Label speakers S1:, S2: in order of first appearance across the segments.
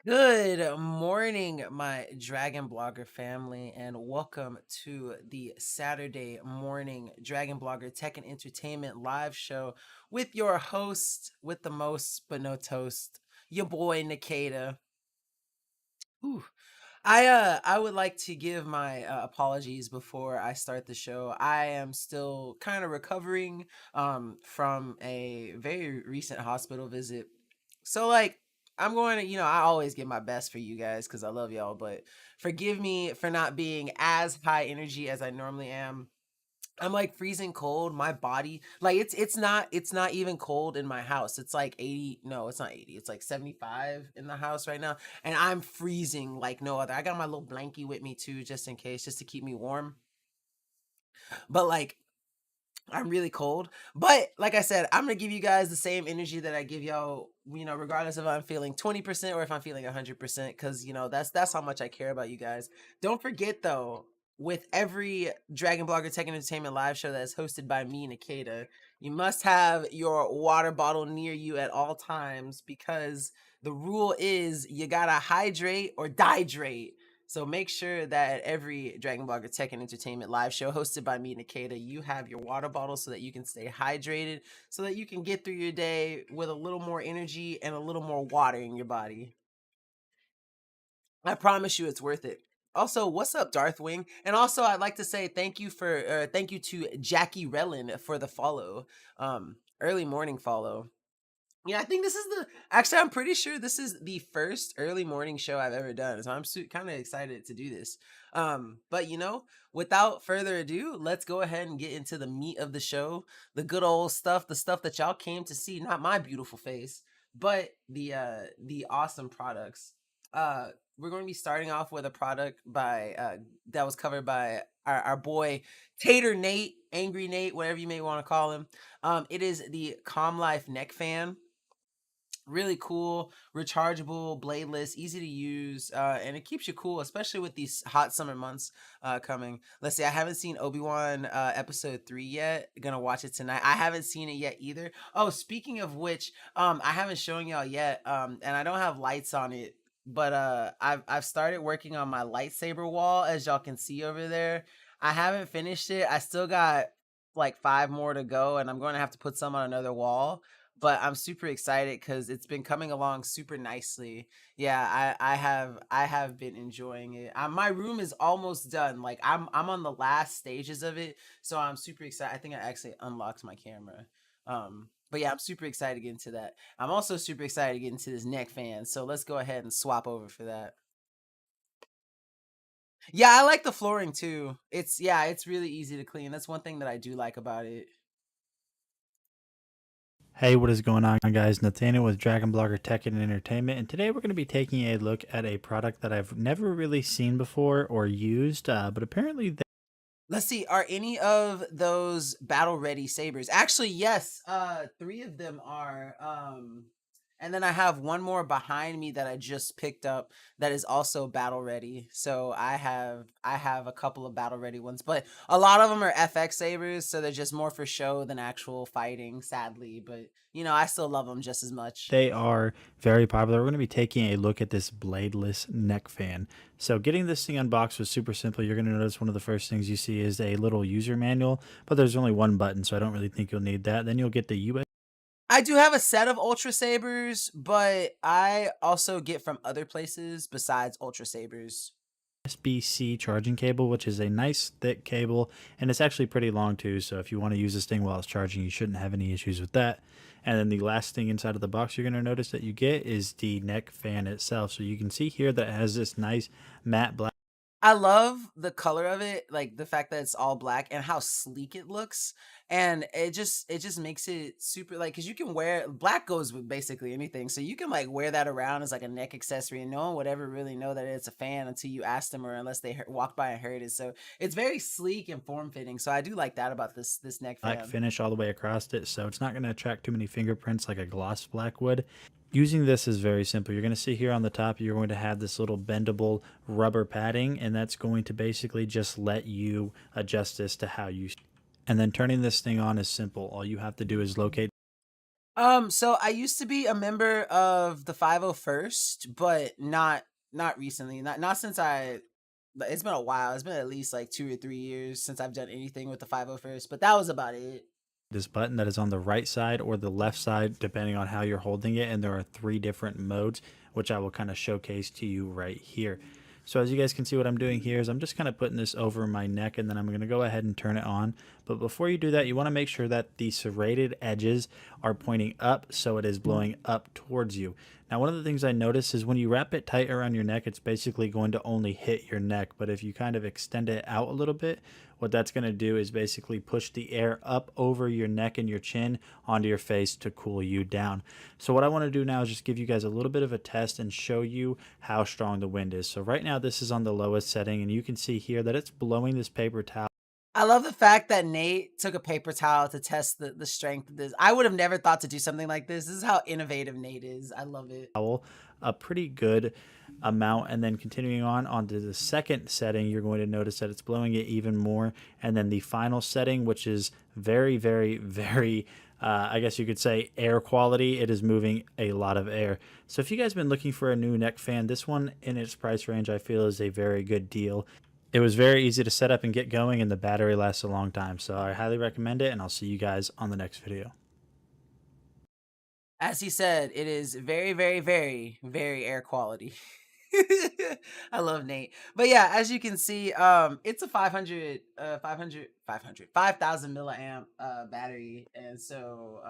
S1: Good morning, my Dragon Blogger family, and welcome to the Saturday morning Dragon Blogger Tech and Entertainment live show with your host with the most, but no toast, your boy Nikita. Whew. I would like to give my apologies before I start the show. I am still kind of recovering from a very recent hospital visit. So like I'm going to, I always give my best for you guys cuz I love y'all, but forgive me for not being as high energy as I normally am. I'm like freezing cold. My body, like it's not even cold in my house. It's like 80. No, it's not 80. It's like 75 in the house right now. And I'm freezing like no other. I got my little blankie with me too, just in case, just to keep me warm. But like I'm really cold. But like I said, I'm gonna give you guys the same energy that I give y'all, regardless if I'm feeling 20% or if I'm feeling 100%, because that's how much I care about you guys. Don't forget though, with every Dragon Blogger Tech and Entertainment live show that is hosted by me, Nikita, you must have your water bottle near you at all times because the rule is you gotta hydrate or dihydrate. So make sure that at every Dragon Blogger Tech and Entertainment live show hosted by me, Nkda, you have your water bottle so that you can stay hydrated, so that you can get through your day with a little more energy and a little more water in your body. I promise you it's worth it. Also, what's up, Darthwing? And also, I'd like to say thank you to Jackie Relin for the follow, early morning follow. Yeah, I think this is the actually I'm pretty sure this is the first early morning show I've ever done. So I'm kind of excited to do this. But without further ado, let's go ahead and get into the meat of the show, the good old stuff, the stuff that y'all came to see, not my beautiful face, but the awesome products. We're going to be starting off with a product by that was covered by our boy Tater Nate, Angry Nate, whatever you may want to call him. It is the Calm Life neck fan. Really cool, rechargeable, bladeless, easy to use, and it keeps you cool, especially with these hot summer months coming. Let's see, I haven't seen Obi-Wan episode 3 yet. Gonna watch it tonight. I haven't seen it yet either. Oh, speaking of which, I haven't shown y'all yet, and I don't have lights on it, but I've started working on my lightsaber wall, as y'all can see over there. I haven't finished it. I still got like 5 more to go, and I'm going to have to put some on another wall, but I'm super excited because it's been coming along super nicely. Yeah, I have been enjoying it. My room is almost done. Like I'm on the last stages of it, so I'm super excited. I think I actually unlocked my camera. But yeah, I'm super excited to get into that. I'm also super excited to get into this neck fan. So let's go ahead and swap over for that. Yeah, I like the flooring too. It's really easy to clean. That's one thing that I do like about it.
S2: Hey, what is going on, guys? Nathaniel with Dragon Blogger Tech and Entertainment, and today we're going to be taking a look at a product that I've never really seen before or used, but apparently
S1: Let's see, are any of those battle ready sabers? Actually, yes, 3 of them are. And then I have one more behind me that I just picked up that is also battle ready. So I have a couple of battle ready ones, but a lot of them are FX sabers, so they're just more for show than actual fighting, sadly, but I still love them just as much.
S2: they are very popular. We're going to be taking a look at this bladeless neck fan. So, getting this thing unboxed was super simple. You're going to notice one of the first things you see is a little user manual, but there's only one button, so I don't really think you'll need that. Then you'll get the
S1: I do have a set of Ultra Sabers, but I also get from other places besides Ultra Sabers.
S2: USB-C charging cable, which is a nice thick cable, and it's actually pretty long too. So if you want to use this thing while it's charging, you shouldn't have any issues with that. And then the last thing inside of the box you're going to notice that you get is the neck fan itself. So you can see here that it has this nice matte black.
S1: I love the color of it, like the fact that it's all black and how sleek it looks. And it just makes it super, like, cuz you can wear black goes with basically anything. So you can like wear that around as like a neck accessory and no one would ever really know that it's a fan until you ask them or unless they walk by and heard it. So it's very sleek and form fitting. So I do like that about this neck
S2: Black
S1: fan.
S2: finish all the way across it, so it's not going to attract too many fingerprints like a gloss black would. Using this is very simple. You're going to see here on the top, you're going to have this little bendable rubber padding, and that's going to basically just let you adjust this to how you. And then turning this thing on is simple. All you have to do is locate
S1: So I used to be a member of the 501st, but not recently. Not since I. It's been a while. It's been at least like 2 or 3 years since I've done anything with the 501st, but that was about it.
S2: This button that is on the right side or the left side, depending on how you're holding it. And there are three different modes, which I will kind of showcase to you right here. So as you guys can see, what I'm doing here is I'm just kind of putting this over my neck, and then I'm going to go ahead and turn it on. But before you do that, you want to make sure that the serrated edges are pointing up, so it is blowing up towards you. Now, one of the things I notice is when you wrap it tight around your neck, it's basically going to only hit your neck. But if you kind of extend it out a little bit, what that's going to do is basically push the air up over your neck and your chin onto your face to cool you down. So what I want to do now is just give you guys a little bit of a test and show you how strong the wind is. So right now this is on the lowest setting, and you can see here that it's blowing this paper towel
S1: I love the fact that Nate took a paper towel to test the strength of this. I would have never thought to do something like this. This is how innovative Nate is. I love it.
S2: a pretty good amount. And then continuing on onto the second setting, you're going to notice that it's blowing it even more. And then the final setting, which is very, very, very I guess you could say air quality, it is moving a lot of air. So if you guys have been looking for a new neck fan, this one in its price range I feel is a very good deal. It was very easy to set up and get going, and the battery lasts a long time. So I highly recommend it, and I'll see you guys on the next video.
S1: As he said, it is very, very, very, very air quality. I love Nate. But yeah, as you can see, it's a 5,000 milliamp battery, and so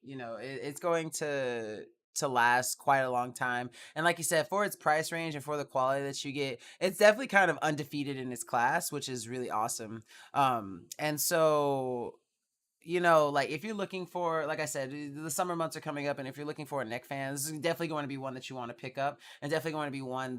S1: it's going to last quite a long time. And like you said, for its price range and for the quality that you get, it's definitely kind of undefeated in its class, which is really awesome. And so like if you're looking for, like I said, the summer months are coming up, and if you're looking for a neck fan, this is definitely going to be one that you want to pick up, and definitely going to be one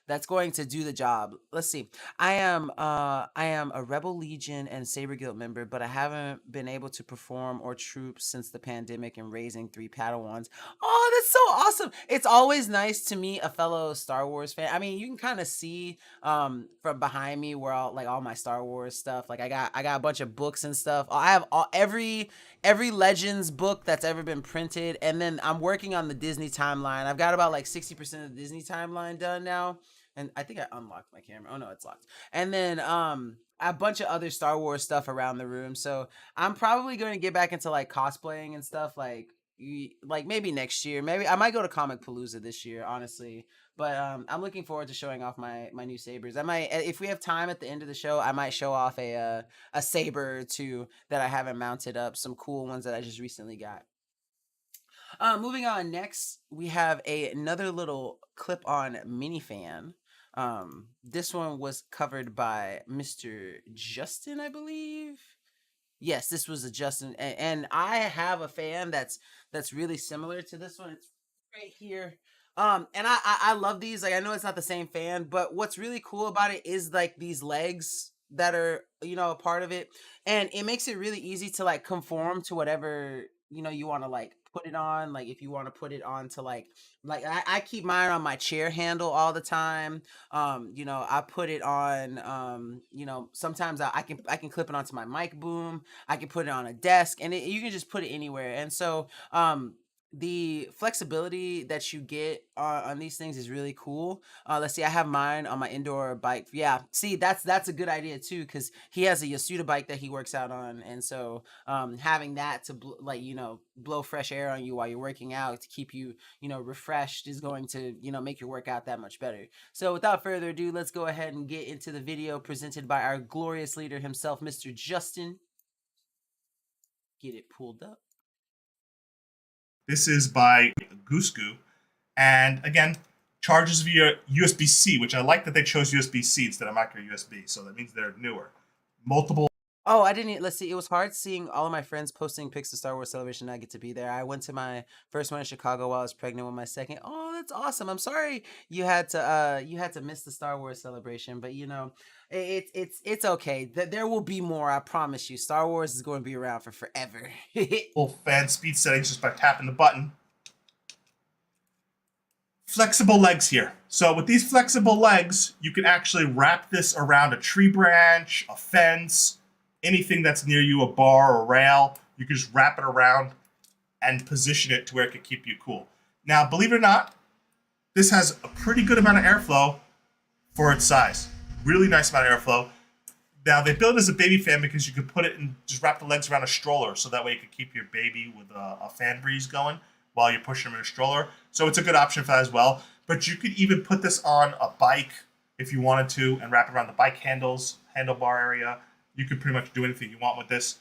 S1: that's going to do the job. Let's see. I am a Rebel Legion and Saber Guild member, but I haven't been able to perform or troop since the pandemic and raising 3 Padawans. Oh, that's so awesome. It's always nice to meet a fellow Star Wars fan. I mean, you can kind of see from behind me where all my Star Wars stuff, like I got a bunch of books and stuff. I have every Legends book that's ever been printed, and then I'm working on the Disney timeline. I've got about like 60% of the Disney timeline done now, and I think I unlocked my camera. Oh no, it's locked. And then a bunch of other Star Wars stuff around the room. So I'm probably going to get back into like cosplaying and stuff like maybe next year. Maybe I might go to Comic Palooza this year, honestly. But I'm looking forward to showing off my new sabers. I might, if we have time at the end of the show, I might show off a saber or two that I haven't mounted up. Some cool ones that I just recently got. Moving on, next we have another little clip-on minifan. This one was covered by Mr. Justin, I believe. Yes, this was a Justin, and I have a fan that's really similar to this one. It's right here. And I love these. Like I know it's not the same fan, but what's really cool about it is like these legs that are a part of it, and it makes it really easy to like conform to whatever you want to like put it on. Like if you want to put it on to like I keep mine on my chair handle all the time. I put it on sometimes I can clip it onto my mic boom. I can put it on a desk, and you can just put it anywhere. And so the flexibility that you get on these things is really cool. Let's see, I have mine on my indoor bike. Yeah, see, that's a good idea too, because he has a Yasuda bike that he works out on, and so having that to blow fresh air on you while you're working out to keep you refreshed is going to make your workout that much better. So without further ado, let's go ahead and get into the video presented by our glorious leader himself, Mr. Justin. Get it pulled up.
S3: This is by Goose Goo, and again, charges via USB-C, which I like that they chose USB-C instead of micro USB, so that means they're newer. Multiple.
S1: Oh, I didn't. Let's see. It was hard seeing all of my friends posting pics of Star Wars Celebration. I get to be there. I went to my first one in Chicago while I was pregnant with my second. Oh, that's awesome. I'm sorry you had to miss the Star Wars Celebration, but it's okay. There will be more. I promise you. Star Wars is going to be around for forever.
S3: Fan speed settings just by tapping the button. Flexible legs here. So with these flexible legs, you can actually wrap this around a tree branch, a fence, anything that's near you, a bar or rail. You can just wrap it around and position it to where it could keep you cool. Now, believe it or not, this has a pretty good amount of airflow for its size. Really nice amount of airflow. Now they built it as a baby fan because you could put it and just wrap the legs around a stroller, so that way you could keep your baby with a fan breeze going while you're pushing them in a stroller. So it's a good option for that as well. But you could even put this on a bike if you wanted to and wrap it around the bike handlebar area. You could pretty much do anything you want with this.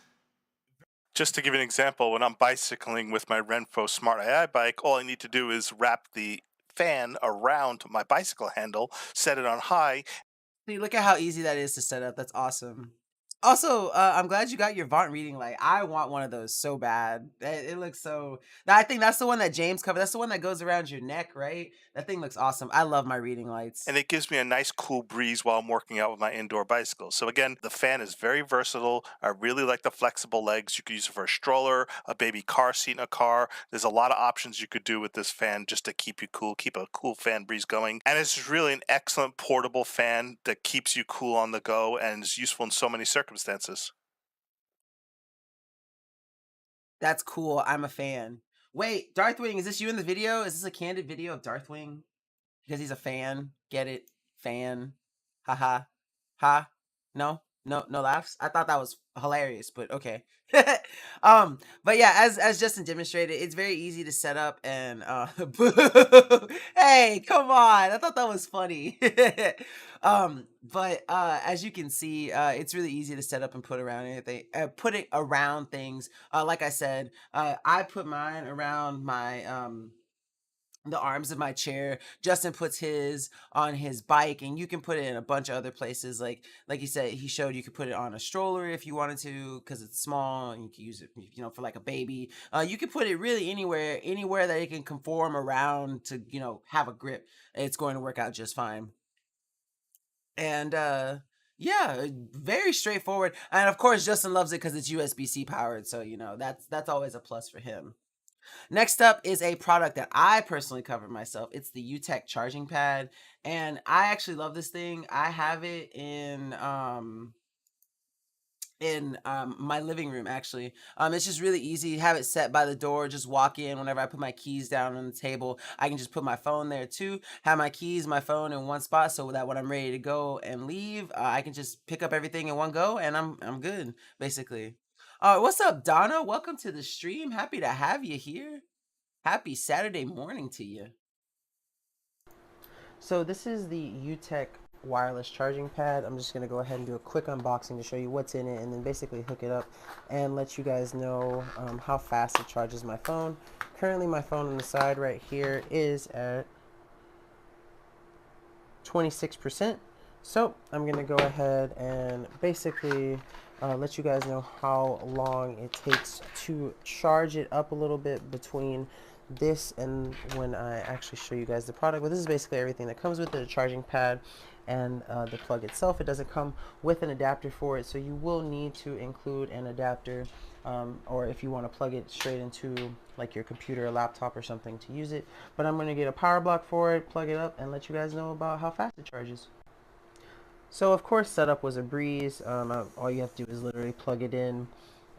S4: Just to give you an example, when I'm bicycling with my Renfo Smart AI bike, all I need to do is wrap the fan around my bicycle handle, set it on high.
S1: See, look at how easy that is to set up. That's awesome. Also, I'm glad you got your Vaunt reading light. I want one of those so bad. It looks so. I think that's the one that James covered. That's the one that goes around your neck, right? That thing looks awesome. I love my reading lights.
S4: And it gives me a nice cool breeze while I'm working out with my indoor bicycle. So again, the fan is very versatile. I really like the flexible legs. You could use it for a stroller, a baby car seat in a car. There's a lot of options you could do with this fan just to keep you cool, keep a cool fan breeze going. And it's really an excellent portable fan that keeps you cool on the go and is useful in so many circumstances.
S1: That's cool. I'm a fan. Wait, Darthwing, is this you in the video? Is this a candid video of Darthwing? Because he's a fan. Get it? Fan. Haha. Ha. No? No laughs? I thought that was hilarious, but okay. But yeah, as Justin demonstrated, it's very easy to set up and hey, come on. I thought that was funny. But as you can see, it's really easy to set up and put around anything, put it around things. Like I said, I put mine around my the arms of my chair. Justin puts his on his bike, and you can put it in a bunch of other places. Like he said, he showed you could put it on a stroller if you wanted to, because it's small and you can use it, for like a baby. You can put it really anywhere that it can conform around to, have a grip. It's going to work out just fine. And yeah, very straightforward. And of course, Justin loves it because it's USB-C powered. So that's always a plus for him. Next up is a product that I personally covered myself. It's the UTech charging pad, and I actually love this thing. I have it in my living room actually. It's just really easy. Have it set by the door, just walk in. Whenever I put my keys down on the table, I can just put my phone there too, have my keys, my phone in one spot, so that when I'm ready to go and leave, I can just pick up everything in one go, and I'm good basically. What's up, Donna? Welcome to the stream. Happy to have you here. Happy Saturday morning to you. So this is the UTech wireless charging pad. I'm just going to go ahead and do a quick unboxing to show you what's in it, and then basically hook it up and let you guys know how fast it charges my phone. Currently my phone on the side right here is at 26%. So I'm going to go ahead and basically let you guys know how long it takes to charge it up a little bit between this and when I actually show you guys the product. But this is basically everything that comes with it: a charging pad and the plug itself. It doesn't come with an adapter for it, so you will need to include an adapter, or if you want to plug it straight into like your computer or laptop or something to use it. But I'm going to get a power block for it, plug it up, and let you guys know about how fast it charges. So of course setup was a breeze. All you have to do is literally plug it in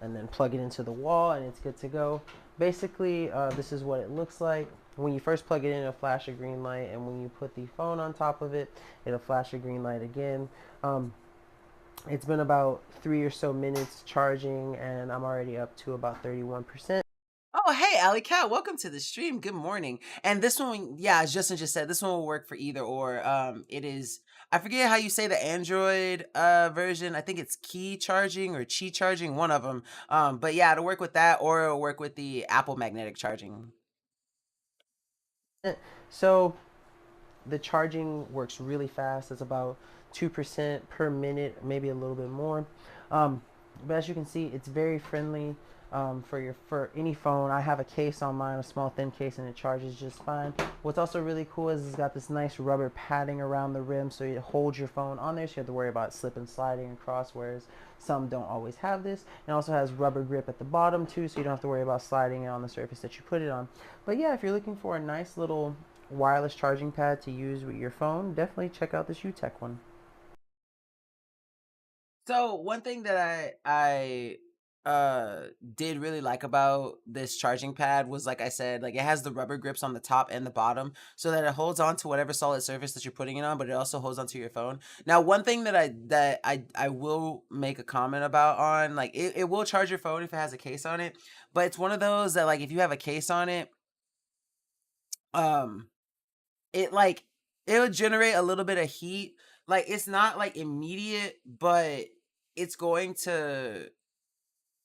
S1: and then plug it into the wall, and it's good to go. Basically, this is what it looks like. When you first plug it in, it'll flash a green light, and when you put the phone on top of it, it'll flash a green light again. It's been about 3 or so minutes charging, and I'm already up to about 31%. Oh, hey, Alley Cat, welcome to the stream. Good morning. And this one, yeah, as Justin just said, this one will work for either or. It is, I forget how you say the Android version. I think it's key charging or chi charging, one of them. But yeah, it'll work with that, or it'll work with the Apple magnetic charging. So the charging works really fast. It's about 2% per minute, maybe a little bit more. But as you can see, it's very friendly for any phone. I have a case on mine, a small thin case, and it charges just fine. What's also really cool is it's got this nice rubber padding around the rim, so it holds your phone on there, so you have to worry about slip and sliding across, whereas some don't always have this. It also has rubber grip at the bottom too, so you don't have to worry about sliding it on the surface that you put it on. But yeah, if you're looking for a nice little wireless charging pad to use with your phone, definitely check out this UTech one. So one thing that I did really like about this charging pad was, like I said, like it has the rubber grips on the top and the bottom so that it holds on to whatever solid surface that you're putting it on, but it also holds onto your phone. Now, one thing that I will make a comment about on, like, it will charge your phone if it has a case on it, but it's one of those that, like, if you have a case on it, um it like it'll generate a little bit of heat. Like, it's not like immediate, but it's going to,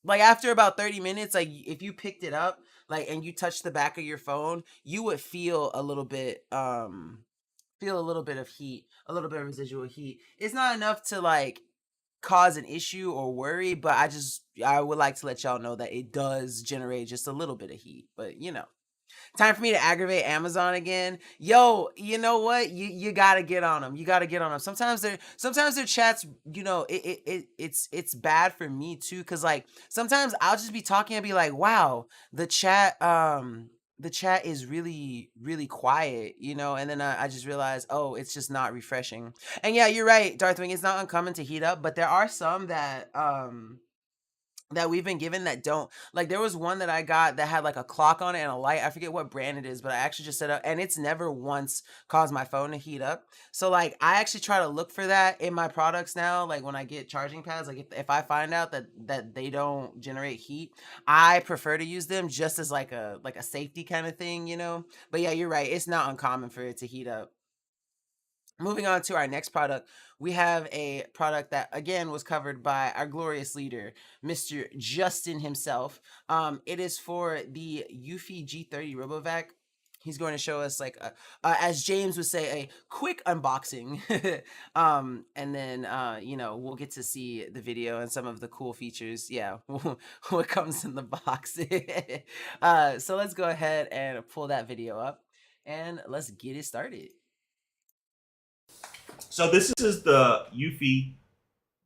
S1: like, after about 30 minutes, like, if you picked it up, like, and you touched the back of your phone, you would feel a little bit of heat, a little bit of residual heat. It's not enough to, like, cause an issue or worry, but I would like to let y'all know that it does generate just a little bit of heat, but time for me to aggravate Amazon again. Yo, you know what? You gotta get on them. You gotta get on them. Sometimes their chats, it's bad for me too, cause like sometimes I'll just be talking and be like, wow, the chat is really really quiet, and then I just realize, oh, it's just not refreshing. And yeah, you're right, Darthwing. It's not uncommon to heat up, but there are some that we've been given that don't. Like, there was one that I got that had like a clock on it and a light. I forget what brand it is, but I actually just set up and it's never once caused my phone to heat up. So like I actually try to look for that in my products now. Like when I get charging pads, like if I find out that they don't generate heat, I prefer to use them just as like a safety kind of thing. But yeah, you're right. It's not uncommon for it to heat up. Moving on to our next product, we have a product that again was covered by our glorious leader, Mr. Justin himself. It is for the Eufy G30 RoboVac. He's going to show us, like, as James would say, a quick unboxing, and then we'll get to see the video and some of the cool features. Yeah, what comes in the box. So let's go ahead and pull that video up, and let's get it started.
S3: So this is the Eufy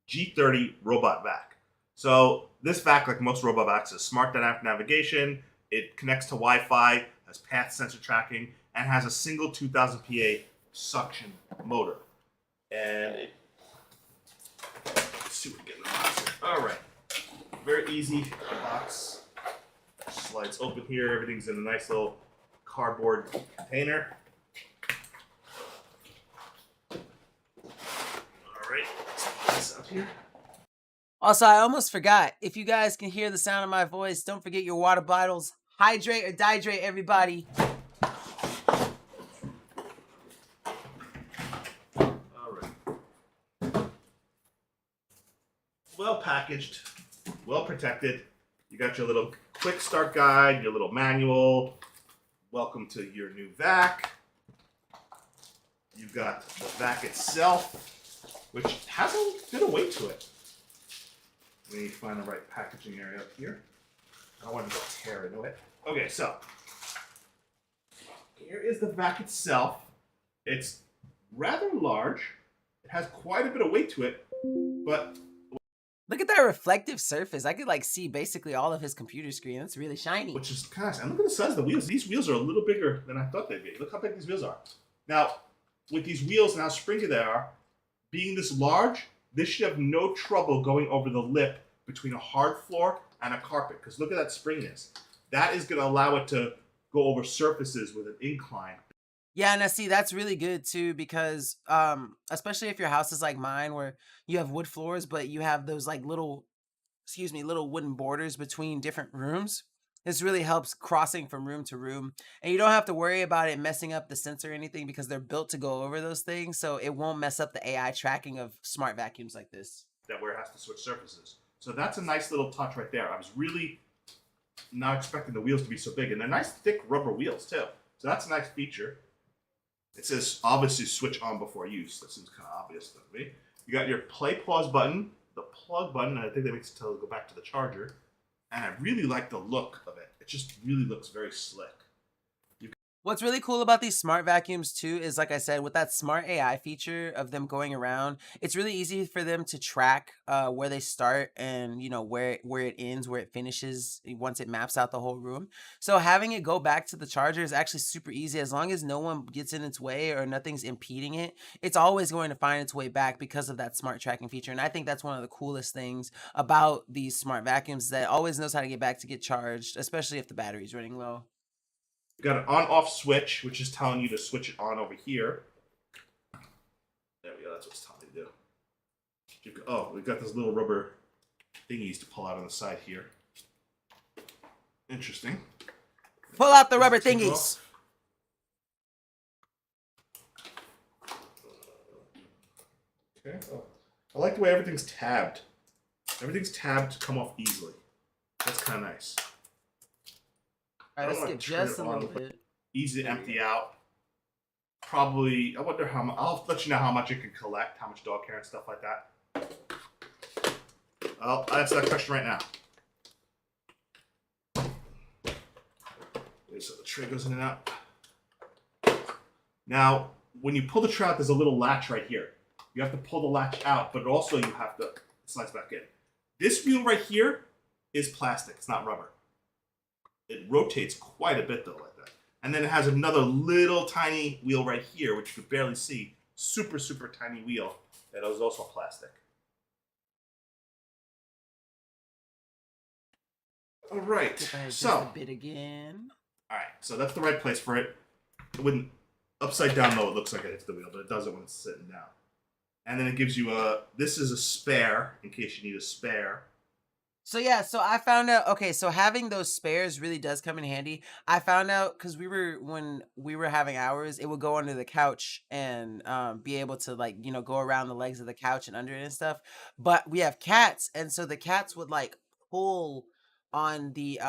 S3: G30 robot vac. So this vac, like most robot vacs, is smart dynamic navigation. It connects to Wi-Fi, has path sensor tracking, and has a single 2000 PA suction motor. And let's see what we get in the box here. All right, very easy. The box slides open here. Everything's in a nice little cardboard container. Here.
S1: Also, I almost forgot. If you guys can hear the sound of my voice, don't forget your water bottles. Hydrate or dihydrate, everybody.
S3: All right. Well packaged, well protected. You got your little quick start guide, your little manual. Welcome to your new vac. You've got the vac itself, which has a bit of weight to it. We need to find the right packaging area up here. I don't want to go tear into it. Okay, so here is the vac itself. It's rather large. It has quite a bit of weight to it, but
S1: look at that reflective surface. I could like see basically all of his computer screen. It's really shiny.
S3: Which is kind of nice. And look at the size of the wheels. These wheels are a little bigger than I thought they'd be. Look how big these wheels are. Now, with these wheels and how springy they are, being this large, this should have no trouble going over the lip between a hard floor and a carpet, because look at that springiness. That is going to allow it to go over surfaces with an incline.
S1: Yeah, now see, that's really good too, because especially if your house is like mine where you have wood floors, but you have those like little wooden borders between different rooms. This really helps crossing from room to room, and you don't have to worry about it messing up the sensor or anything because they're built to go over those things, so it won't mess up the AI tracking of smart vacuums like this.
S3: That where it has to switch surfaces. So that's a nice little touch right there. I was really not expecting the wheels to be so big, and they're nice thick rubber wheels too. So that's a nice feature. It says obviously switch on before use. That seems kind of obvious to me. You got your play pause button, the plug button, and I think that makes it tell it to go back to the charger. And I really like the look of it. It just really looks very slick.
S1: What's really cool about these smart vacuums too is, like I said, with that smart AI feature of them going around, it's really easy for them to track where they start and where it ends, where it finishes once it maps out the whole room. So having it go back to the charger is actually super easy as long as no one gets in its way or nothing's impeding it. It's always going to find its way back because of that smart tracking feature, and I think that's one of the coolest things about these smart vacuums, that it always knows how to get back to get charged, especially if the battery's running low.
S3: We've got an on-off switch, which is telling you to switch it on over here. There we go. That's what it's telling you to do. Oh, we've got this little rubber thingies to pull out on the side here. Interesting.
S1: Pull out the rubber thingies.
S3: Okay. Oh. I like the way everything's tabbed. Everything's tabbed to come off easily. That's kind of nice.
S1: All right, let's skip just a little bit.
S3: Easy to empty out. Probably, I wonder how much. I'll let you know how much it can collect, how much dog hair and stuff like that. I'll answer that question right now. Okay, so the tray goes in and out. Now, when you pull the tray out, there's a little latch right here. You have to pull the latch out, but also you have to slide back in. This wheel right here is plastic. It's not rubber. It rotates quite a bit though, like that. And then it has another little tiny wheel right here, which you could barely see. Super, super tiny wheel that is also plastic. All right, so
S1: a bit again.
S3: All right, so that's the right place for it. It wouldn't upside down though. It looks like it hits the wheel, but it doesn't when it's sitting down. And then it gives you this is a spare in case you need a spare.
S1: So yeah, so I found out, okay, so having those spares really does come in handy. I found out because when we were having ours, it would go under the couch and be able to go around the legs of the couch and under it and stuff. But we have cats, and so the cats would pull on the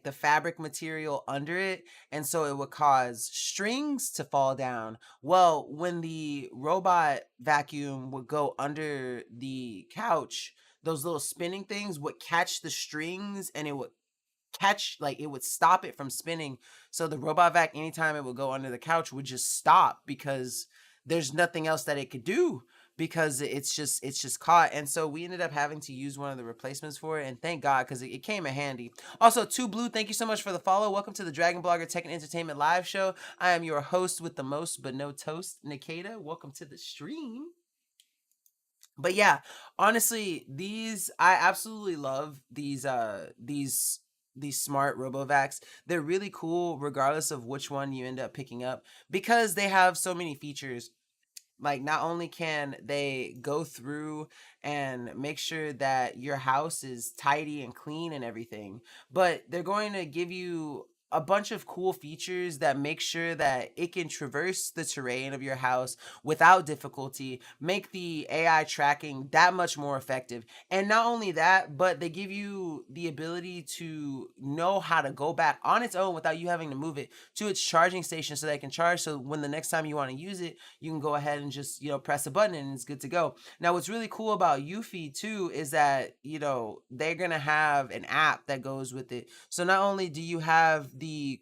S1: the fabric material under it, and so it would cause strings to fall down. Well, when the robot vacuum would go under the couch, those little spinning things would catch the strings, and it would it would stop it from spinning. So the robot vac, anytime it would go under the couch, would just stop because there's nothing else that it could do, because it's just caught. And so we ended up having to use one of the replacements for it, and thank God, because it came in handy. Also, 2Blue, thank you so much for the follow. Welcome to the Dragon Blogger Tech and Entertainment live show. I am your host with the most but no toast, Nkda. Welcome to the stream. But yeah, honestly, I absolutely love these smart RoboVacs. They're really cool regardless of which one you end up picking up, because they have so many features. Like, not only can they go through and make sure that your house is tidy and clean and everything, but they're going to give you a bunch of cool features that make sure that it can traverse the terrain of your house without difficulty, make the AI tracking that much more effective. And not only that, but they give you the ability to know how to go back on its own without you having to move it to its charging station so that it can charge. So when the next time you want to use it, you can go ahead and just, press a button and it's good to go. Now, what's really cool about Eufy too is that, they're going to have an app that goes with it. So not only do you have the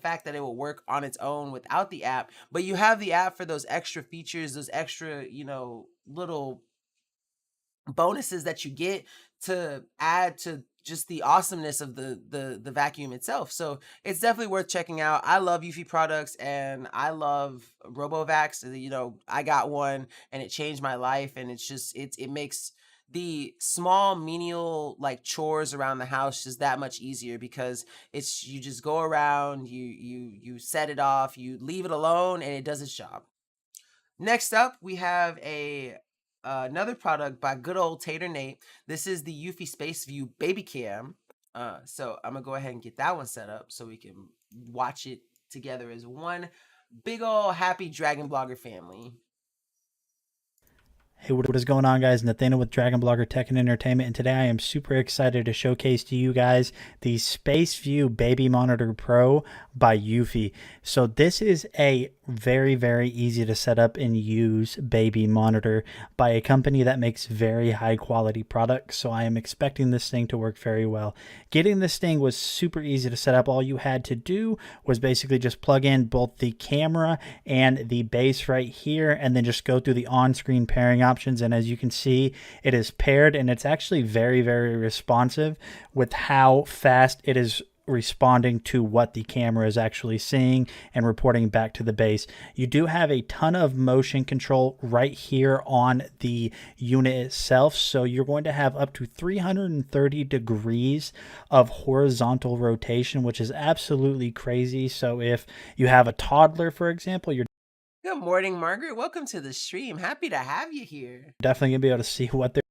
S1: fact that it will work on its own without the app, but you have the app for those extra features, those extra, little bonuses that you get to add to just the awesomeness of the vacuum itself. So it's definitely worth checking out. I love Eufy products and I love RoboVacs. I got one and it changed my life, and it makes the small menial chores around the house just that much easier, because you just go around, you set it off, you leave it alone, and it does its job. Next up, we have another product by good old Tater Nate. This is the Eufy Space View Baby Cam. So I'm gonna go ahead and get that one set up so we can watch it together as one big old happy Dragon Blogger family.
S2: Hey, what is going on, guys? Nathaniel with Dragon Blogger Tech and Entertainment, and today I am super excited to showcase to you guys the Space View Baby Monitor Pro by Eufy. So this is a very, very easy to set up and use baby monitor by a company that makes very high quality products. So I am expecting this thing to work very well. Getting this thing was super easy to set up. All you had to do was basically just plug in both the camera and the base right here, and then just go through the on-screen pairing options. And as you can see, it is paired, and it's actually very, very responsive with how fast it is responding to what the camera is actually seeing and reporting back to the base. You do have a ton of motion control right here on the unit itself, so you're going to have up to 330 degrees of horizontal rotation, which is absolutely crazy. So if you have a toddler, for example, you're
S1: Good morning, Margaret. Welcome to the stream. Happy to have you here.
S2: definitely going to be able to see what they're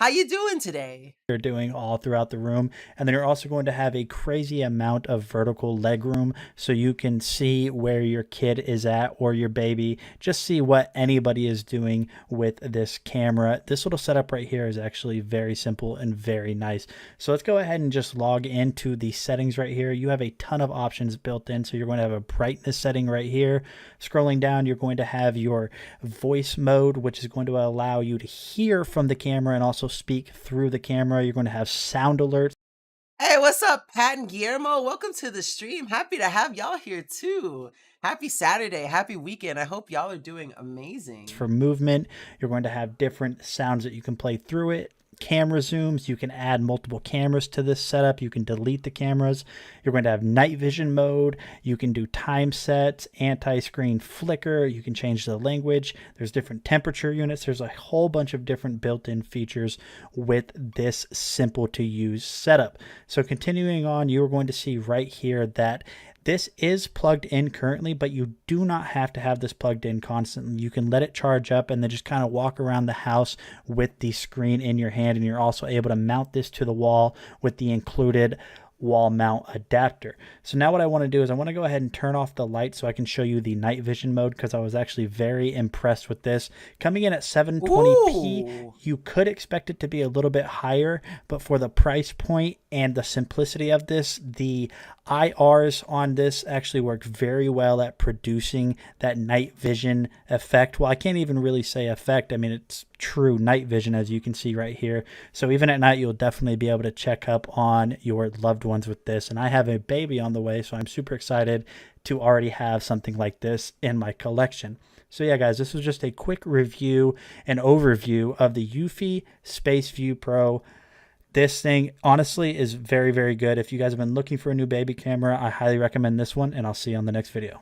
S1: How you doing today?
S2: doing all throughout the room. And then you're also going to have a crazy amount of vertical leg room, so you can see where your kid is at, or your baby, just see what anybody is doing with this camera. This little setup right here is actually very simple and very nice. So let's go ahead and just log into the settings right here. You have a ton of options built in. So you're going to have a brightness setting right here. Scrolling down, you're going to have your voice mode, which is going to allow you to hear from the camera and also speak through the camera. You're going to have sound alerts.
S1: Hey, what's up, Pat and Guillermo? Welcome to the stream. Happy to have y'all here too. Happy Saturday, happy weekend. I hope y'all are doing amazing.
S2: For movement, you're going to have different sounds that you can play through it. Camera zooms, you can add multiple cameras to this setup. You can delete the cameras. You're going to have night vision mode. You can do time sets, anti-screen flicker. You can change the language. There's different temperature units. There's a whole bunch of different built-in features with this simple to use setup. So continuing on, you're going to see right here that this is plugged in currently, but you do not have to have this plugged in constantly. You can let it charge up and then just kind of walk around the house with the screen in your hand, and you're also able to mount this to the wall with the included wall mount adapter. So now what I want to do is I want to go ahead and turn off the light so I can show you the night vision mode, because I was actually very impressed with this. Coming in at 720p,
S1: Ooh.
S2: you could expect it to be a little bit higher, but for the price point and the simplicity of this, the IRs on this actually work very well at producing that night vision effect. Well, I can't even really say effect. I mean, it's true night vision, as you can see right here. So even at night, you'll definitely be able to check up on your loved ones with this. And I have a baby on the way, so I'm super excited to already have something like this in my collection. So yeah, guys, this was just a quick review and overview of the Eufy Space View Pro. This thing, honestly, is very, very good. If you guys have been looking for a new baby camera, I highly recommend this one, and I'll see you on the next video.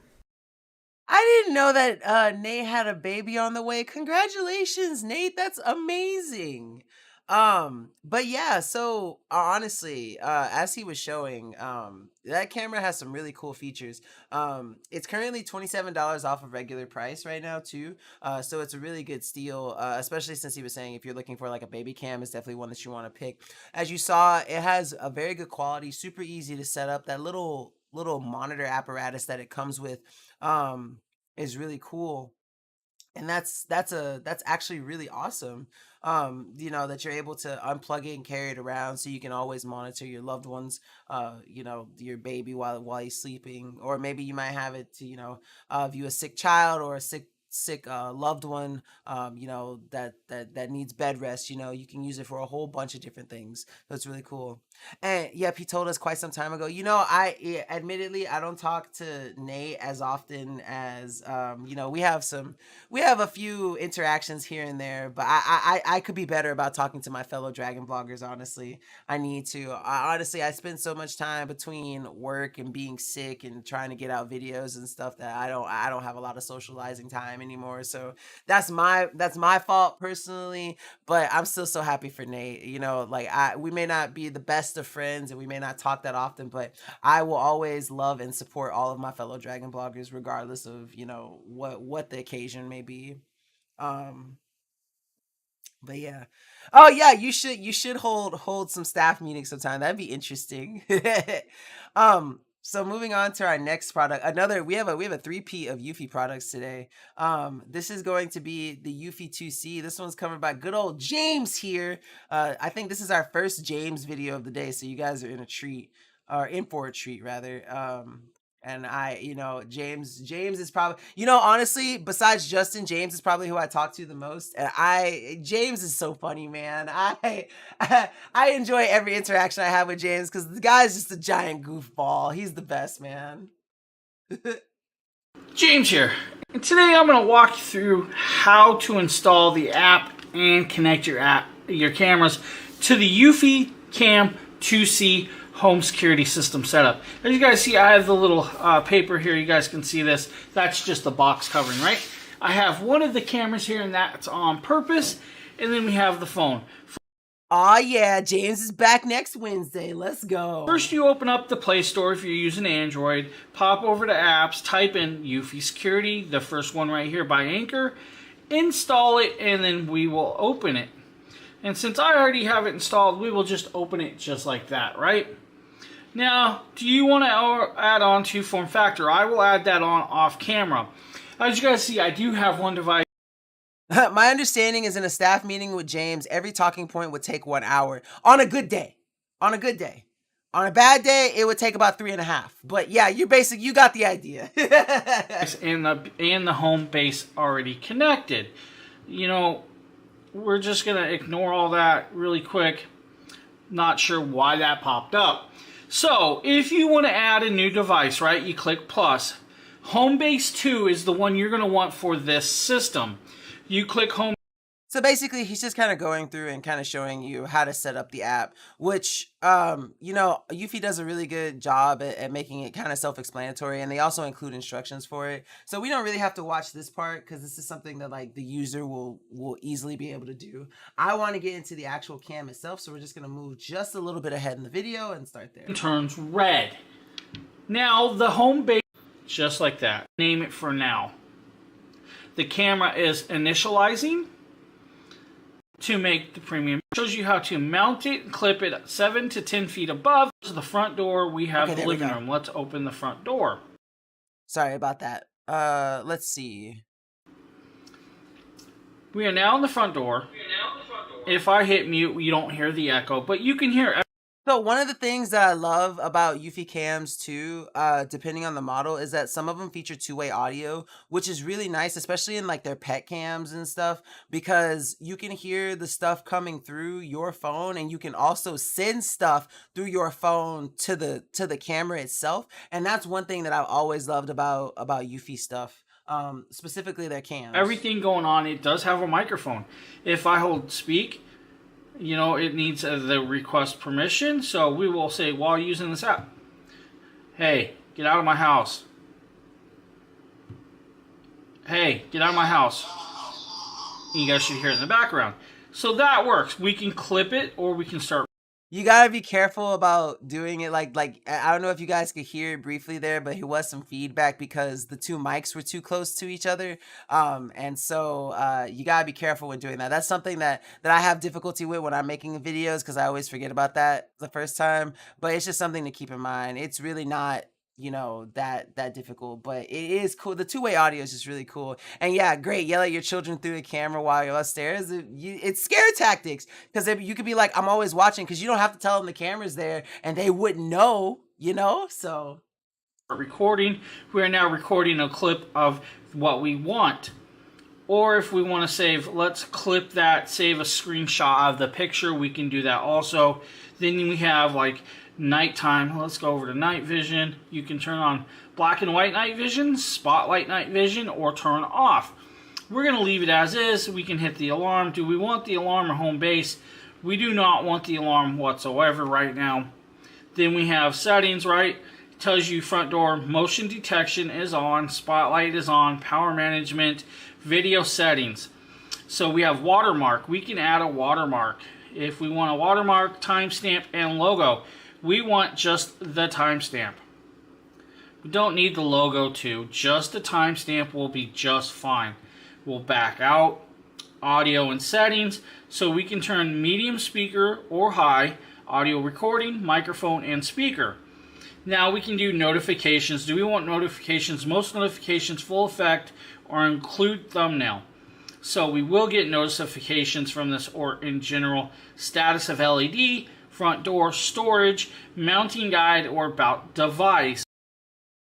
S1: I didn't know that Nate had a baby on the way. Congratulations, Nate. That's amazing. But yeah, so honestly, as he was showing, that camera has some really cool features. It's currently $27 off of regular price right now too. So it's a really good steal, especially since he was saying if you're looking for like a baby cam, it's definitely one that you want to pick. As you saw, it has a very good quality, super easy to set up. That little monitor apparatus that it comes with is really cool, and that's actually really awesome. That you're able to unplug it and carry it around, so you can always monitor your loved ones, your baby while he's sleeping, or maybe you might have it to view a sick child or a sick loved one, that needs bed rest. You can use it for a whole bunch of different things, so it's really cool. And yep, he told us quite some time ago. Admittedly, I don't talk to Nate as often as we have a few interactions here and there, but I could be better about talking to my fellow dragon bloggers. Honestly, I need to. I spend so much time between work and being sick and trying to get out videos and stuff that I don't have a lot of socializing time anymore. So that's my fault personally, but I'm still so happy for Nate. We may not be the best of friends and we may not talk that often, but I will always love and support all of my fellow dragon bloggers, regardless of what the occasion may be. Um, but yeah. Oh yeah, you should hold some staff meetings sometime. That'd be interesting. So moving on to our next product. We have a three-peat of Eufy products today. This is going to be the Eufy 2C. This one's covered by good old James here. I think this is our first James video of the day, so you guys are in a treat, or in for a treat rather. And James is probably, honestly, besides Justin, James is probably who I talk to the most. And James is so funny, man. I enjoy every interaction I have with James because the guy's just a giant goofball. He's the best, man.
S5: James here, and today I'm going to walk you through how to install the app and connect your cameras to the Eufy Cam 2C home security system setup. As you guys see, I have the little paper here. You guys can see this. That's just the box covering, right? I have one of the cameras here, and that's on purpose. And then we have the phone.
S1: Aw, yeah, James is back next Wednesday. Let's go.
S5: First, you open up the Play Store if you're using Android. Pop over to apps, type in Eufy Security, the first one right here by Anchor. Install it, and then we will open it. And since I already have it installed, we will just open it just like that, right? Now, do you want to add on to form factor? I will add that on off camera. As you guys see, I do have one device.
S1: My understanding is in a staff meeting with James, every talking point would take 1 hour. On a good day. On a good day. On a bad day, it would take about 3.5. But yeah, you got the idea.
S5: and the home base already connected. We're just going to ignore all that really quick. Not sure why that popped up. So, if you want to add a new device, right, you click plus. Homebase 2 is the one you're going to want for this system. You click home.
S1: So basically, he's just kind of going through and kind of showing you how to set up the app, which, Eufy does a really good job at making it kind of self-explanatory, and they also include instructions for it. So we don't really have to watch this part because this is something that like the user will easily be able to do. I want to get into the actual cam itself, so we're just going to move just a little bit ahead in the video and start there.
S5: Turns red. Now the home base, just like that. Name it for now. The camera is initializing to make the premium. It shows you how to mount it and clip it 7 to 10 feet above. To the front door, we have the living room. Let's open the front door.
S1: Sorry about that. Let's see.
S5: We are now in the front door. If I hit mute, you don't hear the echo, but you can hear.
S1: So one of the things that I love about Eufy cams too, depending on the model, is that some of them feature two-way audio, which is really nice, especially in like their pet cams and stuff, because you can hear the stuff coming through your phone, and you can also send stuff through your phone to the camera itself. And that's one thing that I've always loved about Eufy stuff. Specifically their cams.
S5: Everything going on, it does have a microphone. If I hold speak, it needs the request permission. So we will say, while using this app, hey, get out of my house. Hey, get out of my house. And you guys should hear it in the background. So that works. We can clip it, or we can start.
S1: You gotta be careful about doing it like I don't know if you guys could hear it briefly there, but there was some feedback because the two mics were too close to each other. And so you gotta be careful when doing that. That's something that I have difficulty with when I'm making videos, because I always forget about that the first time. But it's just something to keep in mind. It's really not that difficult, but it is cool. The two-way audio is just really cool. And yeah, great, yell at your children through the camera while you're upstairs. It's scare tactics, because you could be like, I'm always watching, because you don't have to tell them the camera's there and they wouldn't know, so
S5: Recording. We are now recording a clip of what we want. Or if we want to save, let's clip that, save a screenshot of the picture, we can do that also. Then we have like nighttime. Let's go over to night vision. You can turn on black and white night vision, spotlight night vision, or turn off. We're going to leave it as is. We can hit the alarm. Do we want the alarm or home base? We do not want the alarm whatsoever right now. Then we have settings, right? It tells you front door motion detection is on, spotlight is on, power management, video settings. So we have watermark. We can add a watermark. If we want a watermark, timestamp, and logo, we want just the timestamp. We don't need the logo too. Just the timestamp will be just fine. We'll back out. Audio and settings. So we can turn medium speaker or high, audio recording, microphone, and speaker. Now we can do notifications. Do we want notifications? Most notifications full effect or include thumbnail. So we will get notifications from this, or in general, status of LED, front door, storage, mounting guide, or about device.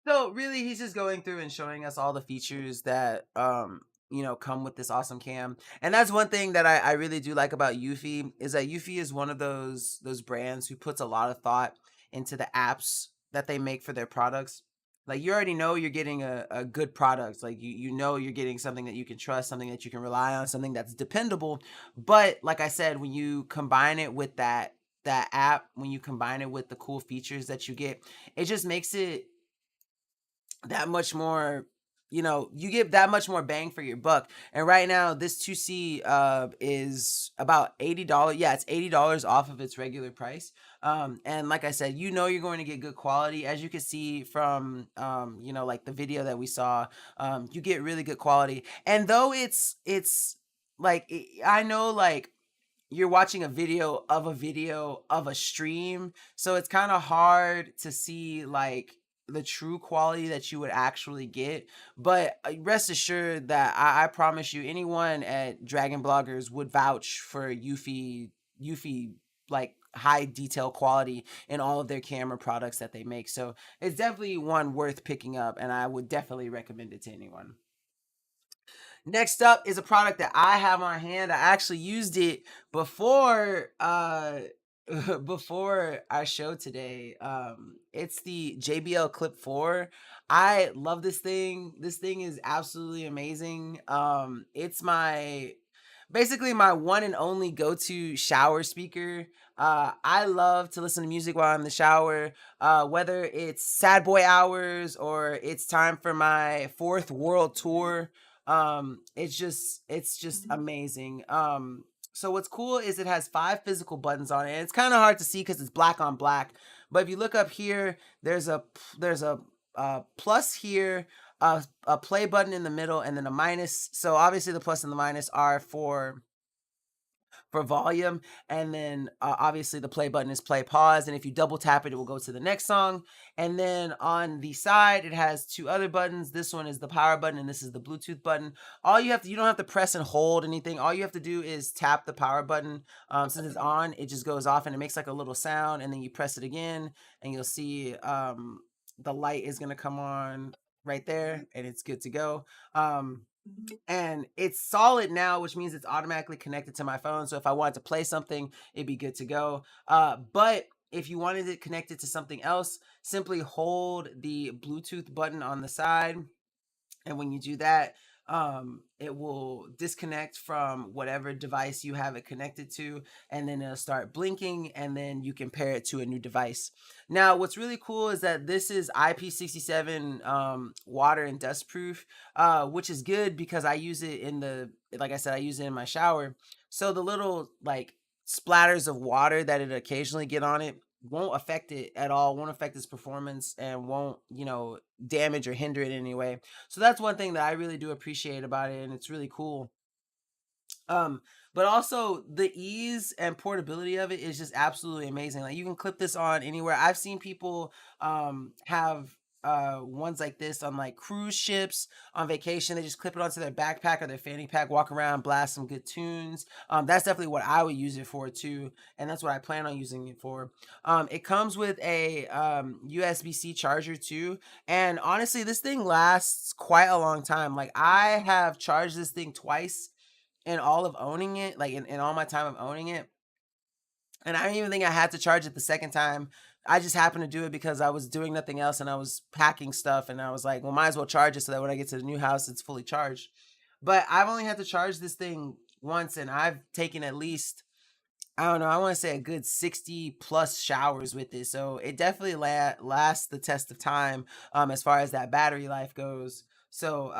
S1: So really, he's just going through and showing us all the features that come with this awesome cam. And that's one thing that I really do like about Eufy, is that Eufy is one of those brands who puts a lot of thought into the apps that they make for their products. Like, you already know you're getting a good product. Like, you know you're getting something that you can trust, something that you can rely on, something that's dependable. But like I said, when you combine it with that app, when you combine it with the cool features that you get, it just makes it that much more, you get that much more bang for your buck. And right now this 2C is about $80. Yeah, it's $80 off of its regular price. And like I said, you're going to get good quality, as you can see from like the video that we saw. You get really good quality, and though it's like, I know, like, you're watching a video of a stream, so it's kind of hard to see like the true quality that you would actually get. But rest assured that I promise you, anyone at Dragon Bloggers would vouch for Eufy, like, high detail quality in all of their camera products that they make. So it's definitely one worth picking up, and I would definitely recommend it to anyone. Next up is a product that I have on hand. I actually used it before before our show today. It's the JBL Clip 4. I love this thing. This thing is absolutely amazing. It's my basically my one and only go-to shower speaker. I love to listen to music while I'm in the shower, whether it's sad boy hours or it's time for my fourth world tour. It's just amazing. So what's cool is it has 5 physical buttons on it. It's kind of hard to see because it's black on black, but if you look up here, there's a plus here, a play button in the middle, and then a minus. So obviously the plus and the minus are for volume, and then obviously the play button is play pause, and if you double tap it, it will go to the next song. And then on the side, it has 2 other buttons. This one is the power button, and this is the Bluetooth button. You don't have to press and hold anything. All you have to do is tap the power button. Since it's on, it just goes off and it makes like a little sound, and then you press it again and you'll see the light is going to come on right there, and it's good to go. And it's solid now, which means it's automatically connected to my phone. So if I wanted to play something, it'd be good to go. But if you wanted it connected to something else, simply hold the Bluetooth button on the side, and when you do that, it will disconnect from whatever device you have it connected to, and then it'll start blinking, and then you can pair it to a new device. Now, what's really cool is that this is IP67 water and dust proof, which is good because I use it like I said, I use it in my shower. So the little, like, splatters of water that it occasionally get on it won't affect it at all, won't affect its performance, and won't, damage or hinder it in any way. So that's one thing that I really do appreciate about it, and it's really cool. Um, but also the ease and portability of it is just absolutely amazing. Like, you can clip this on anywhere. I've seen people have ones like this on, like, cruise ships, on vacation. They just clip it onto their backpack or their fanny pack, walk around, blast some good tunes. That's definitely what I would use it for too, and that's what I plan on using it for. It comes with a USB-C charger too, and honestly, this thing lasts quite a long time. Like, I have charged this thing twice in all of owning it, like, in all my time of owning it. And I don't even think I had to charge it the second time. I just happened to do it because I was doing nothing else and I was packing stuff, and I was like, well, might as well charge it so that when I get to the new house, it's fully charged. But I've only had to charge this thing once, and I've taken at least, I don't know, I want to say a good 60 plus showers with it. So it definitely lasts the test of time, as far as that battery life goes. So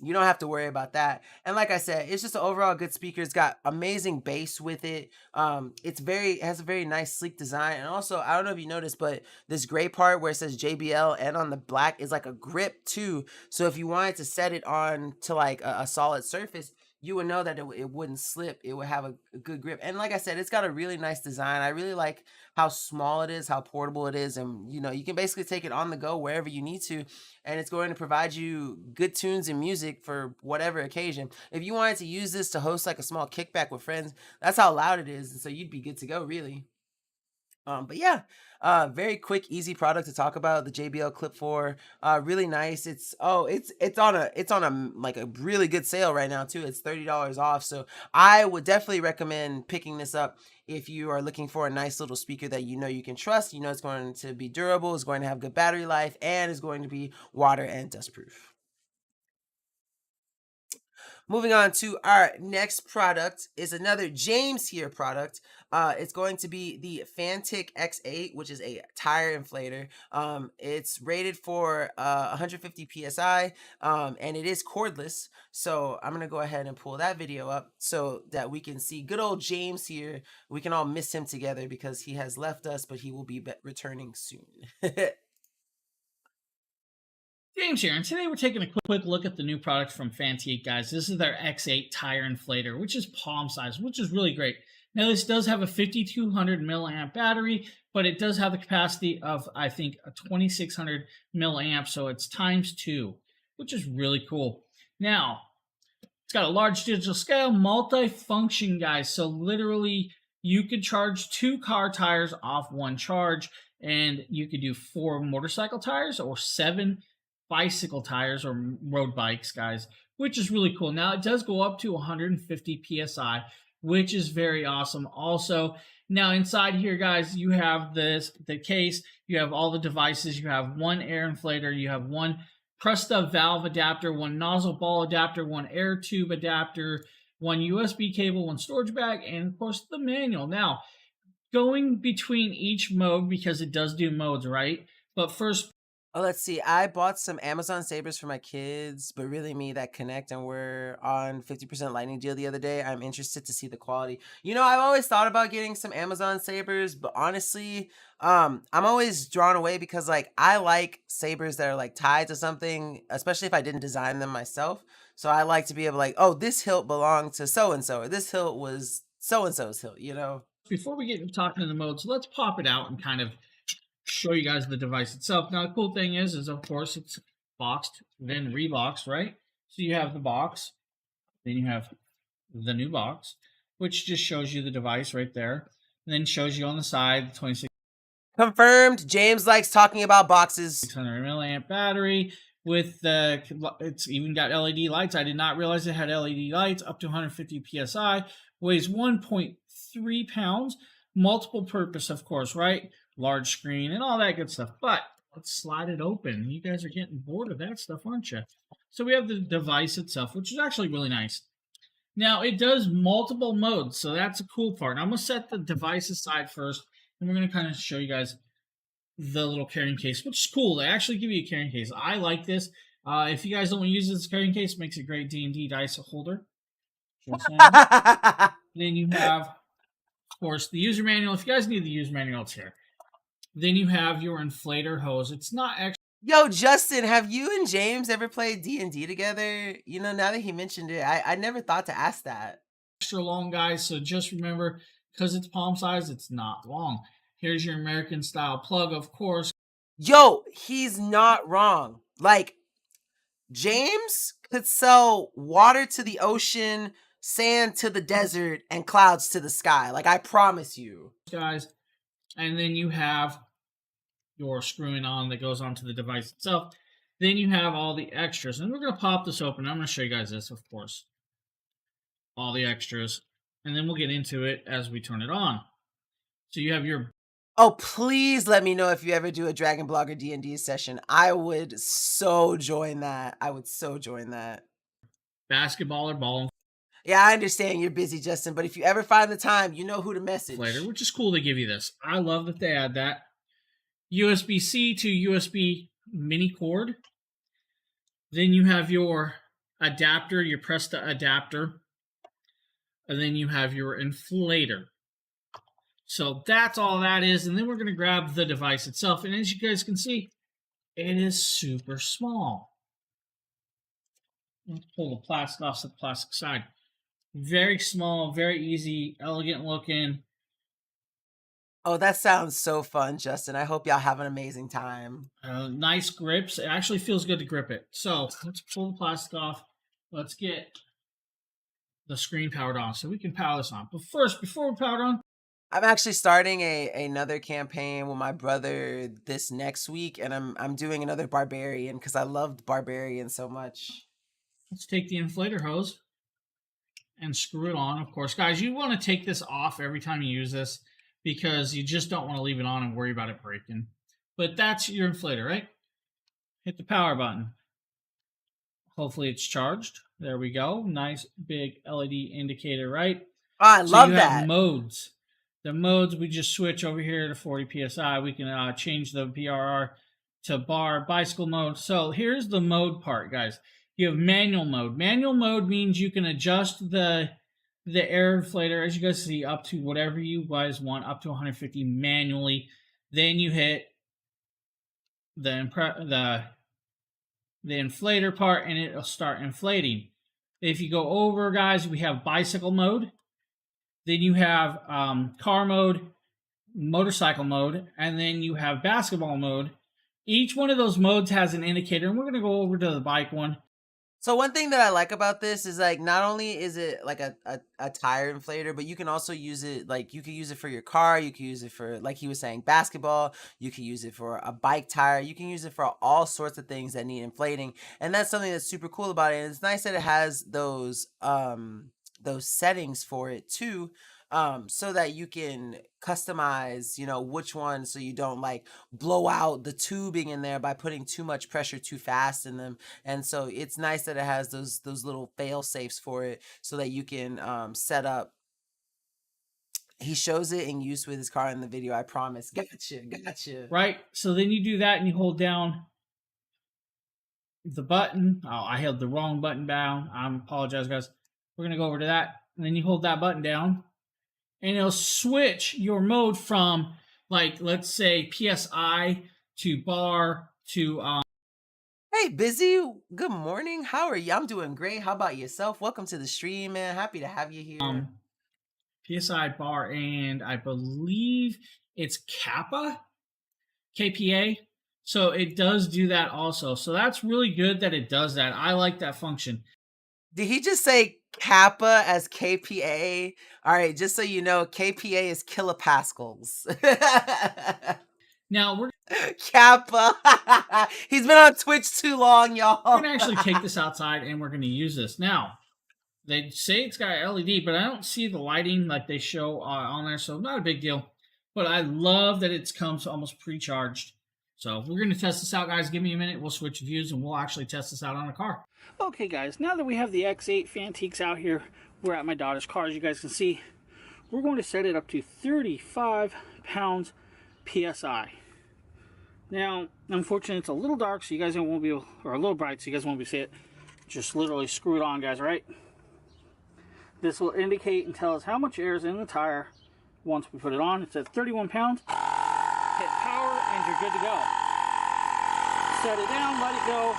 S1: you don't have to worry about that. And like I said, it's just an overall good speaker. It's got amazing bass with it. It has a very nice sleek design. And also, I don't know if you noticed, but this gray part where it says JBL and on the black is like a grip too. So if you wanted to set it on to like a solid surface, you would know that it wouldn't slip. It would have a good grip. And like I said, it's got a really nice design. I really like how small it is, how portable it is. And, you can basically take it on the go wherever you need to. And it's going to provide you good tunes and music for whatever occasion. If you wanted to use this to host like a small kickback with friends, that's how loud it is. And so you'd be good to go, really. But yeah, very quick, easy product to talk about. The JBL Clip 4, really nice. It's on a like a really good sale right now too. It's $30 off. So I would definitely recommend picking this up if you are looking for a nice little speaker that you know you can trust. You know it's going to be durable, it's going to have good battery life, and is going to be water and dust proof. Moving on to our next product is another James here product. It's going to be the Fantic X8, which is a tire inflator. It's rated for 150 psi, and it is cordless. So I'm gonna go ahead and pull that video up so that we can see good old James here. We can all miss him together because he has left us, but he will be returning soon.
S5: James here, and today we're taking a quick look at the new product from Fantique, guys. This is their X8 tire inflator, which is palm size, which is really great. Now, this does have a 5200 milliamp battery, but it does have the capacity of, I think, a 2600 milliamp, so it's ×2, which is really cool. Now, it's got a large digital scale, multi-function, guys. So literally, you could charge 2 car tires off one charge, and you could do 4 motorcycle tires or 7 bicycle tires or road bikes, guys, which is really cool. Now, it does go up to 150 psi, which is very awesome. Also, now inside here, guys, you have the case, you have all the devices, you have one air inflator, you have one Presta valve adapter, one nozzle ball adapter, one air tube adapter, one USB cable, one storage bag, and of course the manual. Now, going between each mode, because it does do modes, right? But first,
S1: Oh, let's see. I bought some Amazon Sabres for my kids, but really me that connect and we're on 50% lightning deal the other day. I'm interested to see the quality. You know, I've always thought about getting some Amazon Sabres, but honestly, I'm always drawn away because like I like sabers that are like tied to something, especially if I didn't design them myself. So I like to be able like, oh, this hilt belonged to so and so, or this hilt was so and so's hilt, you know?
S5: before we get into talking to the modes, let's pop it out and kind of show you guys the device itself. Now, the cool thing is of course it's boxed, then reboxed, right? So you have the box, then you have the new box, which just shows you the device right there, and then shows you on the side the 2600
S1: Confirmed. James likes talking about boxes.
S5: milliamp battery with the, it's even got LED lights. I did not realize it had LED lights, up to 150 psi, weighs 1.3 pounds, multiple purpose, of course, right? Large screen and all that good stuff. But let's slide it open. You guys are getting bored of that stuff, aren't you? So we have the device itself, which is actually really nice. Now, it does multiple modes, so that's a cool part. I'm going to set the device aside first, and we're going to kind of show you guys the little carrying case, which is cool. They actually give you a carrying case. I like this. If you guys don't want to use this carrying case, it makes a great D&D dice holder. Then you have, of course, the user manual. If you guys need the user manual, it's here. Then you have your inflator hose. It's not extra.
S1: Yo, Justin, have you and James ever played D&D together? You know, now that he mentioned it, I never thought to ask that.
S5: Extra long, guys. So just remember, because it's palm size, it's not long. Here's your American style plug, of course.
S1: Yo, he's not wrong. Like, James could sell water to the ocean, sand to the desert, and clouds to the sky. Like, I promise you.
S5: Guys. And then you have your screwing on that goes onto the device itself. Then you have all the extras. And we're going to pop this open. I'm going to show you guys this, of course. All the extras. And then we'll get into it as we turn it on. So you have your...
S1: Oh, please let me know if you ever do a Dragon Blogger D&D session. I would so join that. I would so join that.
S5: Basketball or ball.
S1: Yeah, I understand you're busy, Justin, but if you ever find the time, you know who to message.
S5: Later, which is cool to give you this. I love that they add that. USB-C to USB mini cord. Then you have your adapter, your Presta adapter. And then you have your inflator. So that's all that is. And then we're going to grab the device itself. And as you guys can see, it is super small. Let's pull the plastic off the plastic side. Very small, very easy, elegant looking.
S1: Oh, that sounds so fun, Justin. I hope y'all have an amazing time.
S5: Nice grips. It actually feels good to grip it. So let's pull the plastic off. Let's get the screen powered on so we can power this on. But first, before we power it on,
S1: I'm actually starting another campaign with my brother this next week, and I'm doing another barbarian because I loved barbarian so much.
S5: Let's take the inflator hose and screw it on. Of course, guys, you want to take this off every time you use this because you just don't want to leave it on and worry about it breaking. But that's your inflator, right? Hit the power button. Hopefully it's charged. There we go. Nice big LED indicator, right?
S1: Oh, I
S5: So
S1: love
S5: you have
S1: that.
S5: modes. The modes, we just switch over here to 40 psi. We can change the BRR to bar bicycle mode. So here's the mode part, guys. You have manual mode. Manual mode means you can adjust the air inflator, as you guys see, up to whatever you guys want, up to 150 manually. Then you hit the inflator part, and it'll start inflating. If you go over, guys, we have bicycle mode. Then you have car mode, motorcycle mode, and then you have basketball mode. Each one of those modes has an indicator, and we're going to go over to the bike one.
S1: So one thing that I like about this is like not only is it like a tire inflator, but you can also use it like you can use it for your car, you can use it for like he was saying basketball, you can use it for a bike tire, you can use it for all sorts of things that need inflating. And that's something that's super cool about it. And it's nice that it has those settings for it too. So that you can customize, you know, which one so you don't like blow out the tubing in there by putting too much pressure too fast in them. And so it's nice that it has those little fail safes for it so that you can set up. He shows it in use with his car in the video, I promise. Gotcha.
S5: Right? So then you do that and you hold down the button. Oh, I held the wrong button down. I apologize, guys. We're going to go over to that. And then you hold that button down. And it'll switch your mode from, like, let's say PSI to bar to
S1: Hey, Busy. Good morning. How are you? I'm doing great. How about yourself? Welcome to the stream, man. Happy to have you here.
S5: PSI bar, and I believe it's Kappa, KPA. So it does do that also. So that's really good that it does that. I like that function.
S1: Did he just say Kappa as KPA? All right, just so you know, KPA is kilopascals.
S5: Now we're
S1: Kappa. He's been on Twitch too long, y'all.
S5: going to actually take this outside and we're going to use this. Now, they say it's got LED, but I don't see the lighting like they show on there, so not a big deal. But I love that it comes almost pre-charged. So we're going to test this out, guys. Give me a minute. We'll switch views and we'll actually test this out on a car. Okay, guys. Now that we have the X8 Fantiques out here, we're at my daughter's car. As you guys can see, we're going to set it up to 35 pounds PSI. Now, unfortunately, it's a little dark, so you guys won't be able, or a little bright, so you guys won't be able to see it. Just literally screw it on, guys, right? This will indicate and tell us how much air is in the tire once we put it on. It says 31 pounds. Hit power and you're good to go. Set it down, let it go.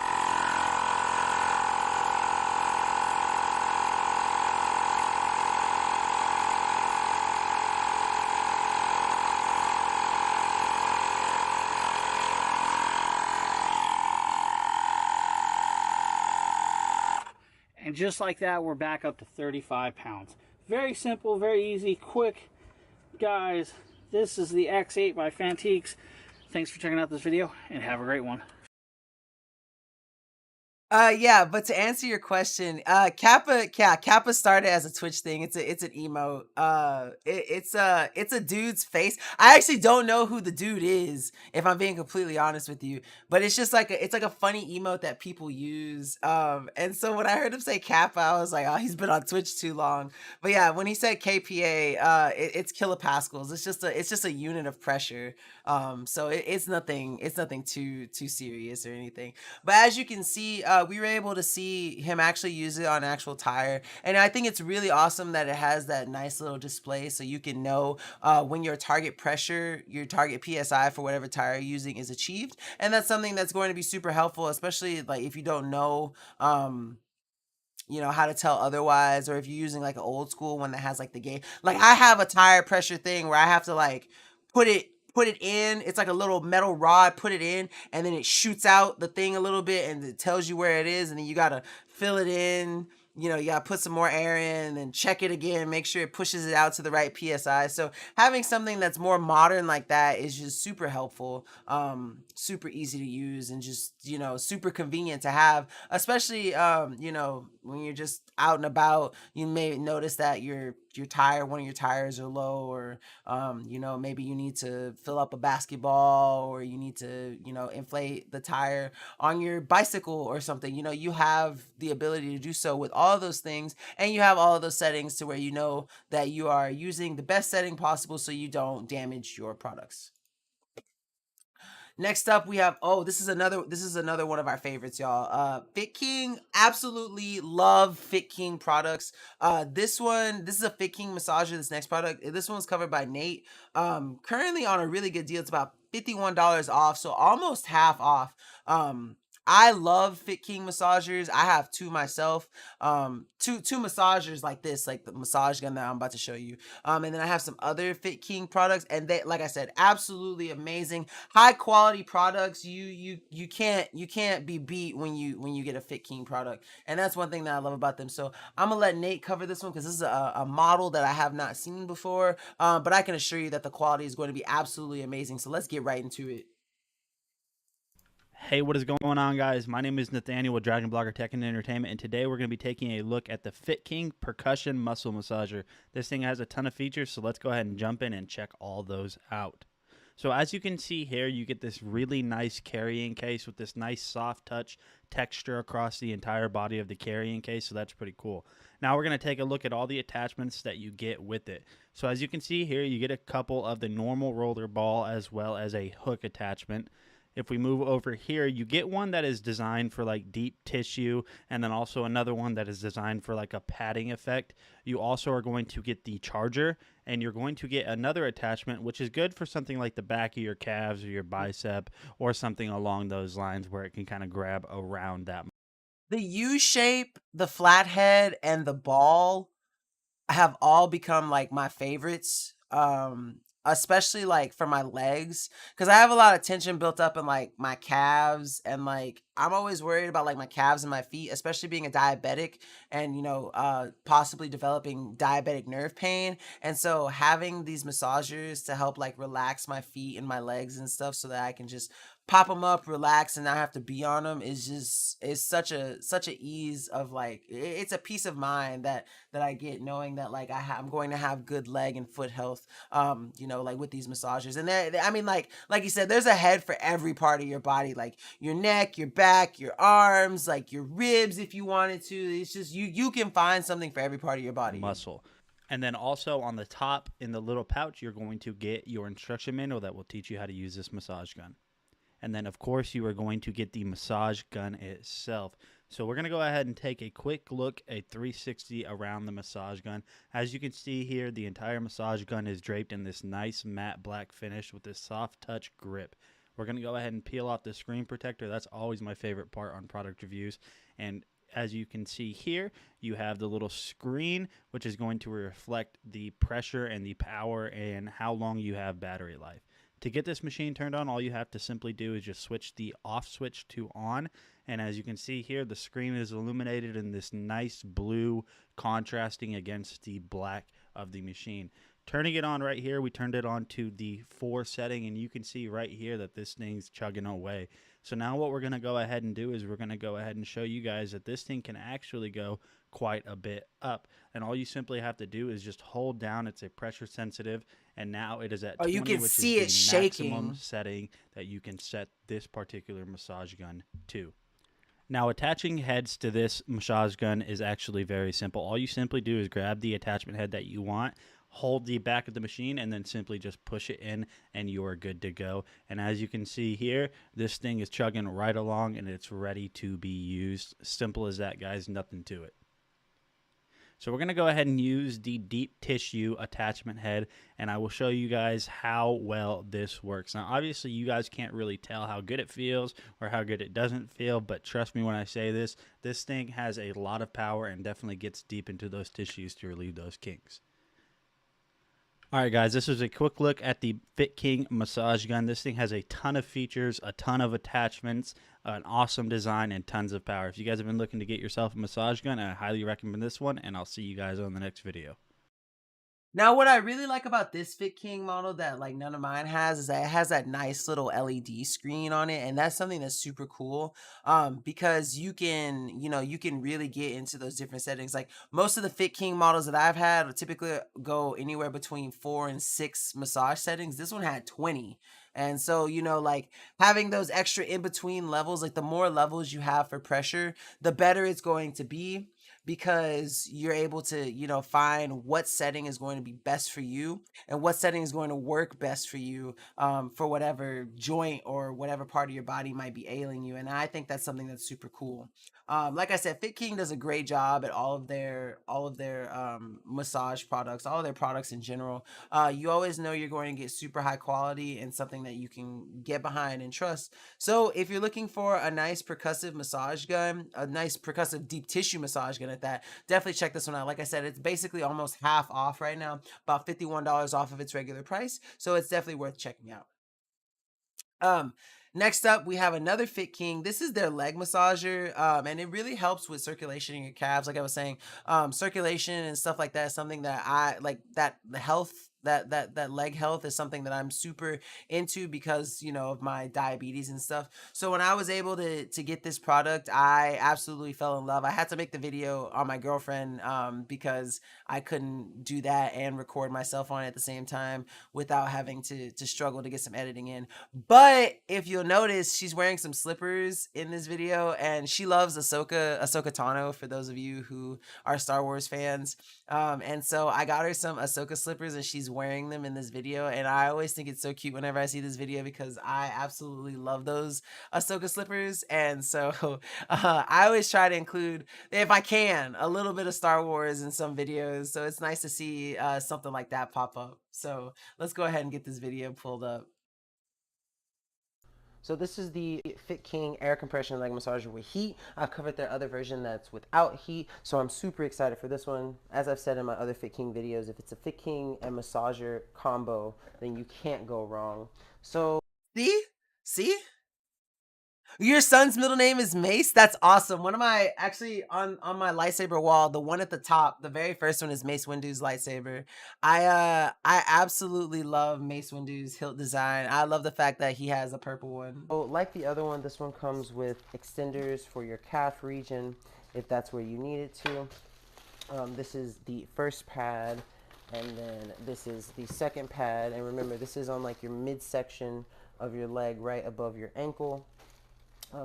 S5: And just like that, we're back up to 35 pounds. Very simple, very easy, quick. Guys, this is the X8 by Fantiques. Thanks for checking out this video, and have a great one.
S1: Yeah, but to answer your question, Kappa started as a Twitch thing. It's an emote. It's a dude's face. I actually don't know who the dude is, if I'm being completely honest with you. But it's just like it's like a funny emote that people use. And so when I heard him say Kappa, I was like, oh, he's been on Twitch too long. But yeah, when he said KPA, it's kilopascals. It's just a unit of pressure. So it's nothing too serious or anything. But as you can see, we were able to see him actually use it on an actual tire, and I think it's really awesome that it has that nice little display so you can know when your target pressure, your target PSI for whatever tire you're using is achieved. And that's something that's going to be super helpful, especially like if you don't know you know how to tell otherwise, or if you're using like an old school one that has like the gauge. Like I have a tire pressure thing where I have to like put it in. It's like a little metal rod, put it in, and then it shoots out the thing a little bit and it tells you where it is, and then you gotta fill it in you gotta put some more air in and check it again, make sure it pushes it out to the right PSI. So having something that's more modern like that is just super helpful, super easy to use, and just, super convenient to have, especially, when you're just out and about. You may notice that one of your tires are low, or, maybe you need to fill up a basketball, or you need to, inflate the tire on your bicycle or something. You have the ability to do so with all of those things, and you have all of those settings to where you know that you are using the best setting possible so you don't damage your products. Next up, we have, this is another one of our favorites, y'all. Fit King. Absolutely love Fit King products. This is a Fit King massager. This next product, this one's covered by Nate. Currently on a really good deal. It's about $51 off, so almost half off. I love Fit King massagers. I have two myself. Two massagers like this, like the massage gun that I'm about to show you. And then I have some other Fit King products, and they, like I said, absolutely amazing, high quality products. You can't be beat when you get a Fit King product, and that's one thing that I love about them. So I'm gonna let Nate cover this one because this is a model that I have not seen before, but I can assure you that the quality is going to be absolutely amazing. So let's get right into it.
S2: Hey, what is going on, guys? My name is Nathaniel with Dragon Blogger Tech and Entertainment, and today we're going to be taking a look at the Fit King Percussion Muscle Massager. This thing has a ton of features, so let's go ahead and jump in and check all those out. So as you can see here, you get this really nice carrying case with this nice soft touch texture across the entire body of the carrying case, so that's pretty cool. Now we're going to take a look at all the attachments that you get with it. So as you can see here, you get a couple of the normal roller ball as well as a hook attachment. If we move over here, you get one that is designed for like deep tissue, and then also another one that is designed for like a padding effect. You also are going to get the charger, and you're going to get another attachment, which is good for something like the back of your calves or your bicep or something along those lines where it can kind of grab around that.
S1: The U shape, the flathead, and the ball have all become like my favorites. Especially like for my legs, because I have a lot of tension built up in like my calves, and like I'm always worried about like my calves and my feet, especially being a diabetic, and possibly developing diabetic nerve pain. And so having these massagers to help like relax my feet and my legs and stuff, so that I can just pop them up, relax, and not have to be on them, is such a ease of like, it's a peace of mind that I get, knowing that like I'm going to have good leg and foot health, like with these massagers. And I mean, like you said, there's a head for every part of your body, like your neck, your back, your arms, like your ribs if you wanted to. It's just you can find something for every part of your body.
S2: Muscle. And then also on the top in the little pouch, you're going to get your instruction manual that will teach you how to use this massage gun. And then, of course, you are going to get the massage gun itself. So we're going to go ahead and take a quick look at 360 around the massage gun. As you can see here, the entire massage gun is draped in this nice matte black finish with this soft touch grip. We're going to go ahead and peel off the screen protector. That's always my favorite part on product reviews. And as you can see here, you have the little screen, which is going to reflect the pressure and the power and how long you have battery life. To get this machine turned on, all you have to simply do is just switch the off switch to on. And as you can see here, the screen is illuminated in this nice blue contrasting against the black of the machine. Turning it on right here, we turned it on to the 4 setting, and you can see right here that this thing's chugging away. So now what we're going to go ahead and do is we're going to go ahead and show you guys that this thing can actually go quite a bit up. And all you simply have to do is just hold down. It's a pressure sensitive, and now it is at 20,
S1: You can
S2: which
S1: see
S2: is
S1: it
S2: the
S1: shaking.
S2: maximum setting that you can set this particular massage gun to. Now, attaching heads to this massage gun is actually very simple. All you simply do is grab the attachment head that you want, hold the back of the machine, and then simply just push it in, and you are good to go. And as you can see here, this thing is chugging right along, and it's ready to be used. Simple as that, guys. Nothing to it. So we're going to go ahead and use the deep tissue attachment head, and I will show you guys how well this works. Now, obviously, you guys can't really tell how good it feels or how good it doesn't feel, but trust me when I say this, this thing has a lot of power and definitely gets deep into those tissues to relieve those kinks. All right, guys, this is a quick look at the Fit King massage gun. This thing has a ton of features, a ton of attachments, an awesome design, and tons of power. If you guys have been looking to get yourself a massage gun, I highly recommend this one, and I'll see you guys on the next video.
S1: Now, what I really like about this Fit King model that like none of mine has is that it has that nice little LED screen on it, and that's something that's super cool. Because you can, you can really get into those different settings. Like most of the Fit King models that I've had typically go anywhere between 4 and 6 massage settings. This one had 20. And so, like having those extra in between levels, like the more levels you have for pressure, the better it's going to be, because you're able to, find what setting is going to be best for you and what setting is going to work best for you, for whatever joint or whatever part of your body might be ailing you. And I think that's something that's super cool. Like I said, Fit King does a great job at all of their massage products, all of their products in general. You always know you're going to get super high quality and something that you can get behind and trust. So if you're looking for a nice percussive massage gun, a nice percussive deep tissue massage gun at that, definitely check this one out. Like I said, it's basically almost half off right now, about $51 off of its regular price. So it's definitely worth checking out. Next up, we have another Fit King. This is their leg massager, and it really helps with circulation in your calves. Like I was saying, circulation and stuff like that is something that I like. That the health, that leg health is something that I'm super into because of my diabetes and stuff. So when I was able to get this product, I absolutely fell in love. I had to make the video on my girlfriend, because I couldn't do that and record myself on it at the same time without having to struggle to get some editing in. But if you'll notice, she's wearing some slippers in this video, and she loves Ahsoka Tano, for those of you who are Star Wars fans. And so I got her some Ahsoka slippers, and she's wearing them in this video. And I always think it's so cute whenever I see this video because I absolutely love those Ahsoka slippers. And so I always try to include, if I can, a little bit of Star Wars in some videos. So it's nice to see something like that pop up. So let's go ahead and get this video pulled up. So this is the Fit King air compression leg massager with heat. I've covered their other version that's without heat, so I'm super excited for this one. As I've said in my other Fit King videos, if it's a Fit King and massager combo, then you can't go wrong. So see? Your son's middle name is Mace? That's awesome. One of my, actually, on my lightsaber wall, the one at the top, the very first one is Mace Windu's lightsaber. I absolutely love Mace Windu's hilt design. I love the fact that he has a purple one. So like the other one, this one comes with extenders for your calf region if that's where you need it to. This is the first pad, and then this is the second pad. And remember, this is on like your midsection of your leg, right above your ankle.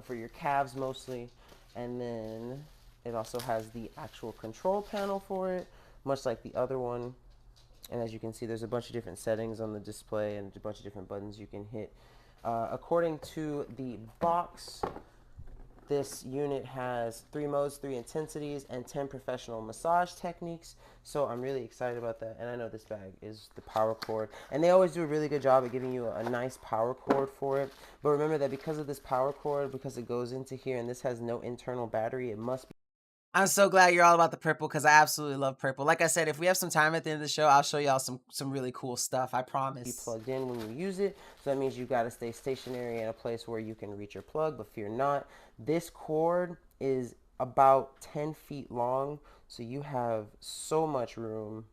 S1: For your calves mostly. And then it also has the actual control panel for it, much like the other one. And as you can see, there's a bunch of different settings on the display and a bunch of different buttons you can hit. According to the box, this unit has 3 modes, 3 intensities, and 10 professional massage techniques. So I'm really excited about that. And I know this bag is the power cord. And they always do a really good job at giving you a nice power cord for it. But remember that because of this power cord, because it goes into here and this has no internal battery, it must be. I'm so glad you're all about the purple because I absolutely love purple. Like I said, if we have some time at the end of the show, I'll show y'all some really cool stuff. I promise. Be plugged in when you use it. So that means you got to stay stationary in a place where you can reach your plug, but fear not. This cord is about 10 feet long, so you have so much room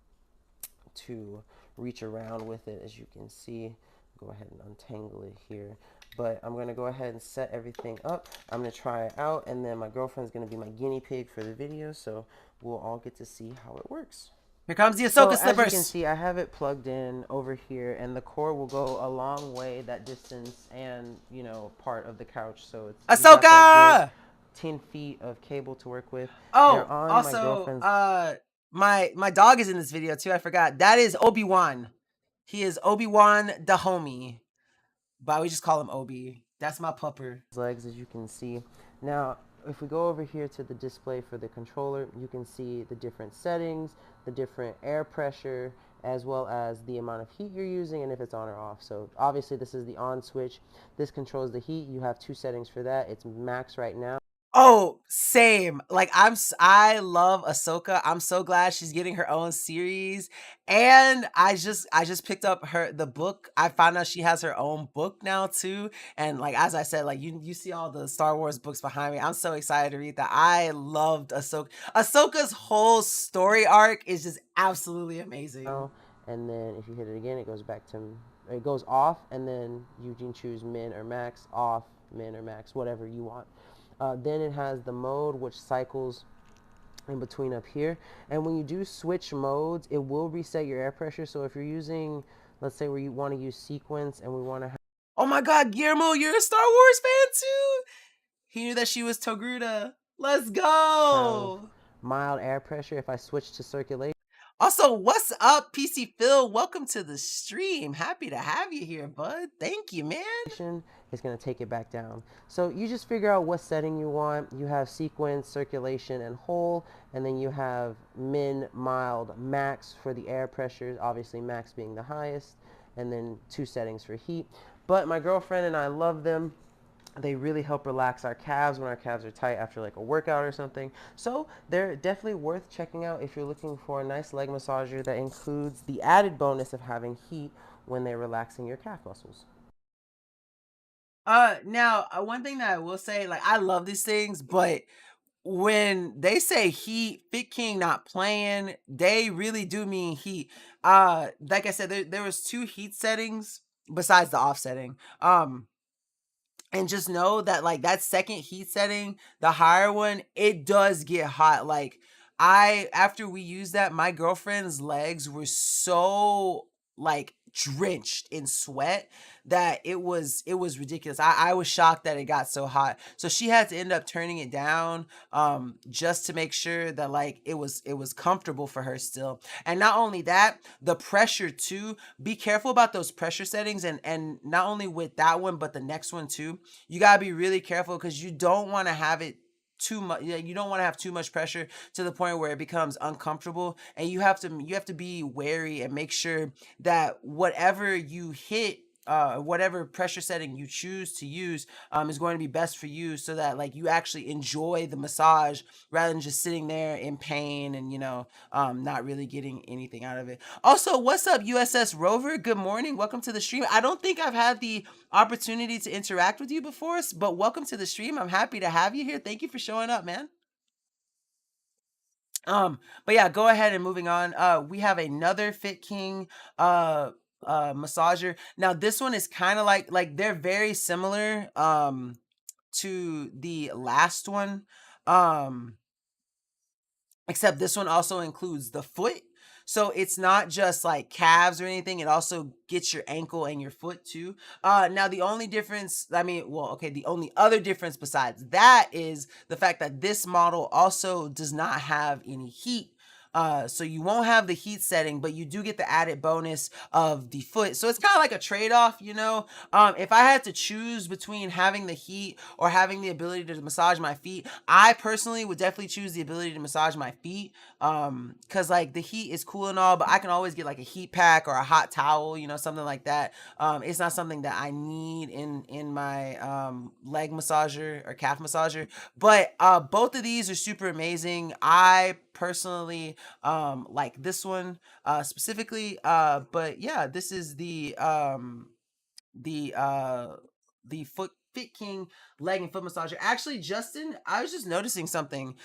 S1: to reach around with it, as you can see. Go ahead and untangle it here. But I'm going to go ahead and set everything up. I'm going to try it out, and then my girlfriend's going to be my guinea pig for the video, so we'll all get to see how it works. Here comes the Ahsoka slippers. As you can see, I have it plugged in over here, and the cord will go a long way, that distance, and, part of the couch. So it's Ahsoka! 10 feet of cable to work with. Oh, also, my dog is in this video, too. I forgot. That is Obi-Wan. He is Obi-Wan the homie. But we just call him Obi. That's my pupper. Legs, as you can see. Now, if we go over here to the display for the controller, you can see the different settings, the different air pressure, as well as the amount of heat you're using and if it's on or off. So obviously this is the on switch. This controls the heat. You have 2 settings for that. It's max right now. Oh, same. Like I love Ahsoka. I'm so glad she's getting her own series. And I just picked up the book. I found out she has her own book now too. And like as I said, like you see all the Star Wars books behind me. I'm so excited to read that. I loved Ahsoka. Ahsoka's whole story arc is just absolutely amazing.
S6: And then if you hit it again, it goes back to, it goes off, and then you can choose min or max, off, min or max, whatever you want. Then it has the mode, which cycles in between up here. And when you do switch modes, it will reset your air pressure. So if you're using, let's say where you want to use sequence and we want to have,
S1: Oh my God, Guillermo, you're a Star Wars fan too? He knew that she was Togruta. Let's go.
S6: mild air pressure, if I switch to circulation,
S1: Also, what's up, PC Phil? Welcome to the stream. Happy to have you here, bud. Thank you, man.
S6: it's going to take it back down. So you just figure out what setting you want. You have sequence, circulation, and whole, and then you have min, mild, max for the air pressure, obviously max being the highest, and then 2 settings for heat. But my girlfriend and I love them. They really help relax our calves when our calves are tight after like a workout or something. So they're definitely worth checking out if you're looking for a nice leg massager that includes the added bonus of having heat when they're relaxing your calf muscles.
S1: Now, one thing that I will say, like, I love these things, but when they say heat, Fit King not playing, they really do mean heat. Like I said, there was 2 heat settings besides the offsetting. And just know that like that second heat setting, the higher one, it does get hot. Like after we used that, my girlfriend's legs were so like drenched in sweat that it was ridiculous. I was shocked that it got so hot. So she had to end up turning it down just to make sure that like it was comfortable for her still. And not only that, the pressure too. Be careful about those pressure settings, and not only with that one but the next one too. You got to be really careful because you don't want to have it too much. You don't want to have too much pressure to the point where it becomes uncomfortable, and you have to be wary and make sure that whatever you hit, whatever pressure setting you choose to use is going to be best for you, so that like you actually enjoy the massage rather than just sitting there in pain and not really getting anything out of it. Also, what's up, USS Rover? Good morning, welcome to the stream. I don't think I've had the opportunity to interact with you before, but welcome to the stream. I'm happy to have you here. Thank you for showing up, man. But yeah, go ahead and moving on. We have another Fit King massager. Now this one is kind of like they're very similar to the last one. Except this one also includes the foot. So it's not just like calves or anything. It also gets your ankle and your foot too. Now the only difference, the only other difference besides that is the fact that this model also does not have any heat. So you won't have the heat setting, but you do get the added bonus of the foot. So it's kind of like a trade-off, if I had to choose between having the heat or having the ability to massage my feet, I personally would definitely choose the ability to massage my feet. Cause like the heat is cool and all, but I can always get like a heat pack or a hot towel, something like that. It's not something that I need in my leg massager or calf massager. But both of these are super amazing. I personally like this one specifically. But yeah, this is the Fit King leg and foot massager. Actually, Justin, I was just noticing something.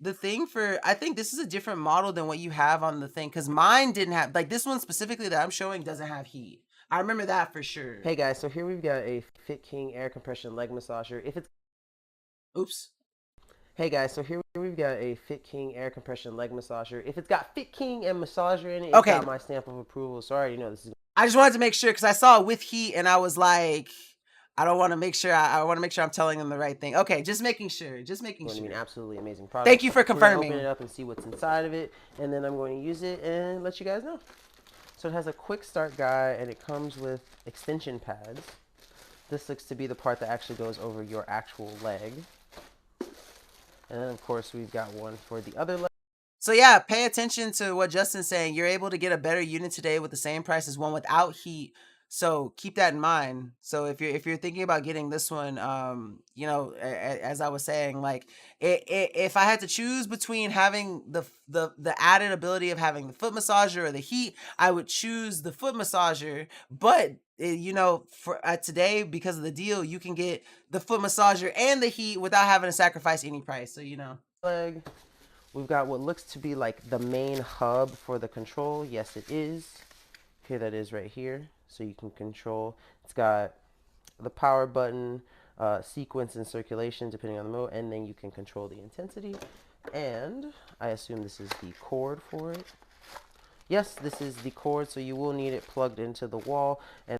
S1: The thing for, I think this is a different model than what you have on the thing, because mine didn't have, like this one specifically that I'm showing doesn't have heat. I remember that for sure.
S6: Hey guys, so here we've got a Fit King air compression leg massager. If it's
S1: Oops.
S6: Hey guys, so here we've got a Fit King air compression leg massager. If it's got Fit King and massager in it, it's got my stamp of approval. So I already know this is.
S1: I just wanted to make sure because I saw it with heat and I was like, I don't want to make sure. I want to make sure I'm telling them the right thing. Okay, just making sure. Just making sure.
S6: I mean, absolutely amazing product.
S1: Thank you for confirming.
S6: Open it up and see what's inside of it, and then I'm going to use it and let you guys know. So it has a quick start guide, and it comes with extension pads. This looks to be the part that actually goes over your actual leg. And then, of course, we've got one for the other leg.
S1: So yeah, pay attention to what Justin's saying. You're able to get a better unit today with the same price as one without heat. So keep that in mind. So if you're thinking about getting this one, as I was saying, like if I had to choose between having the added ability of having the foot massager or the heat, I would choose the foot massager. But for today, because of the deal, you can get the foot massager and the heat without having to sacrifice any price. So
S6: leg. We've got what looks to be like the main hub for the control. Yes, it is. Here that is right here. So you can control. It's got the power button, sequence and circulation depending on the mode, and then you can control the intensity. And I assume this is the cord for it. Yes, this is the cord, so you will need it plugged into the wall. And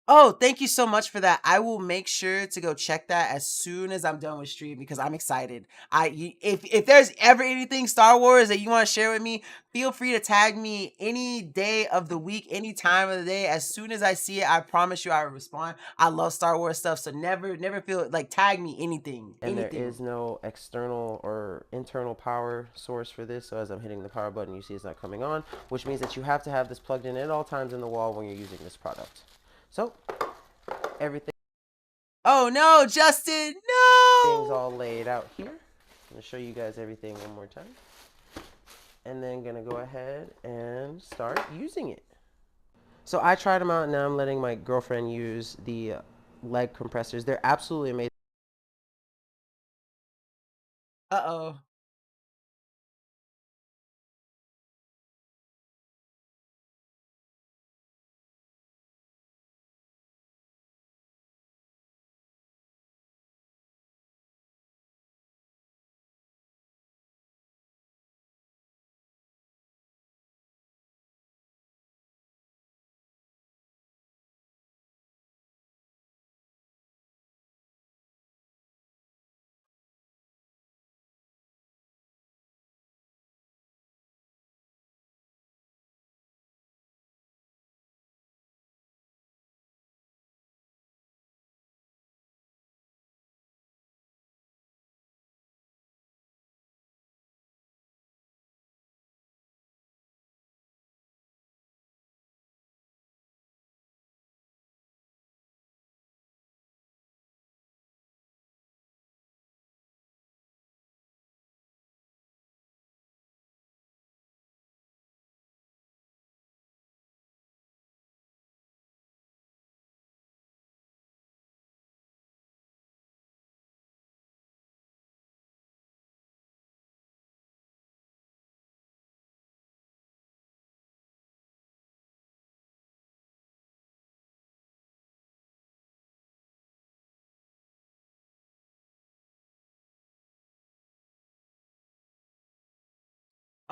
S1: Oh, thank you so much for that. I will make sure to go check that as soon as I'm done with stream because I'm excited. If there's ever anything Star Wars that you want to share with me, feel free to tag me any day of the week, any time of the day. As soon as I see it, I promise you I will respond. I love Star Wars stuff, so never feel like tag me anything.
S6: there is no external or internal power source for this. So as I'm hitting the power button, you see it's not coming on, which means that you have to have this plugged in at all times in the wall when you're using this product. So everything.
S1: Oh no, Justin,
S6: Things
S1: no!
S6: all laid out here. I'm going to show you guys everything one more time. And then going to go ahead and start using it. So I tried them out, and now I'm letting my girlfriend use the leg compressors. They're absolutely amazing.
S1: Uh-oh.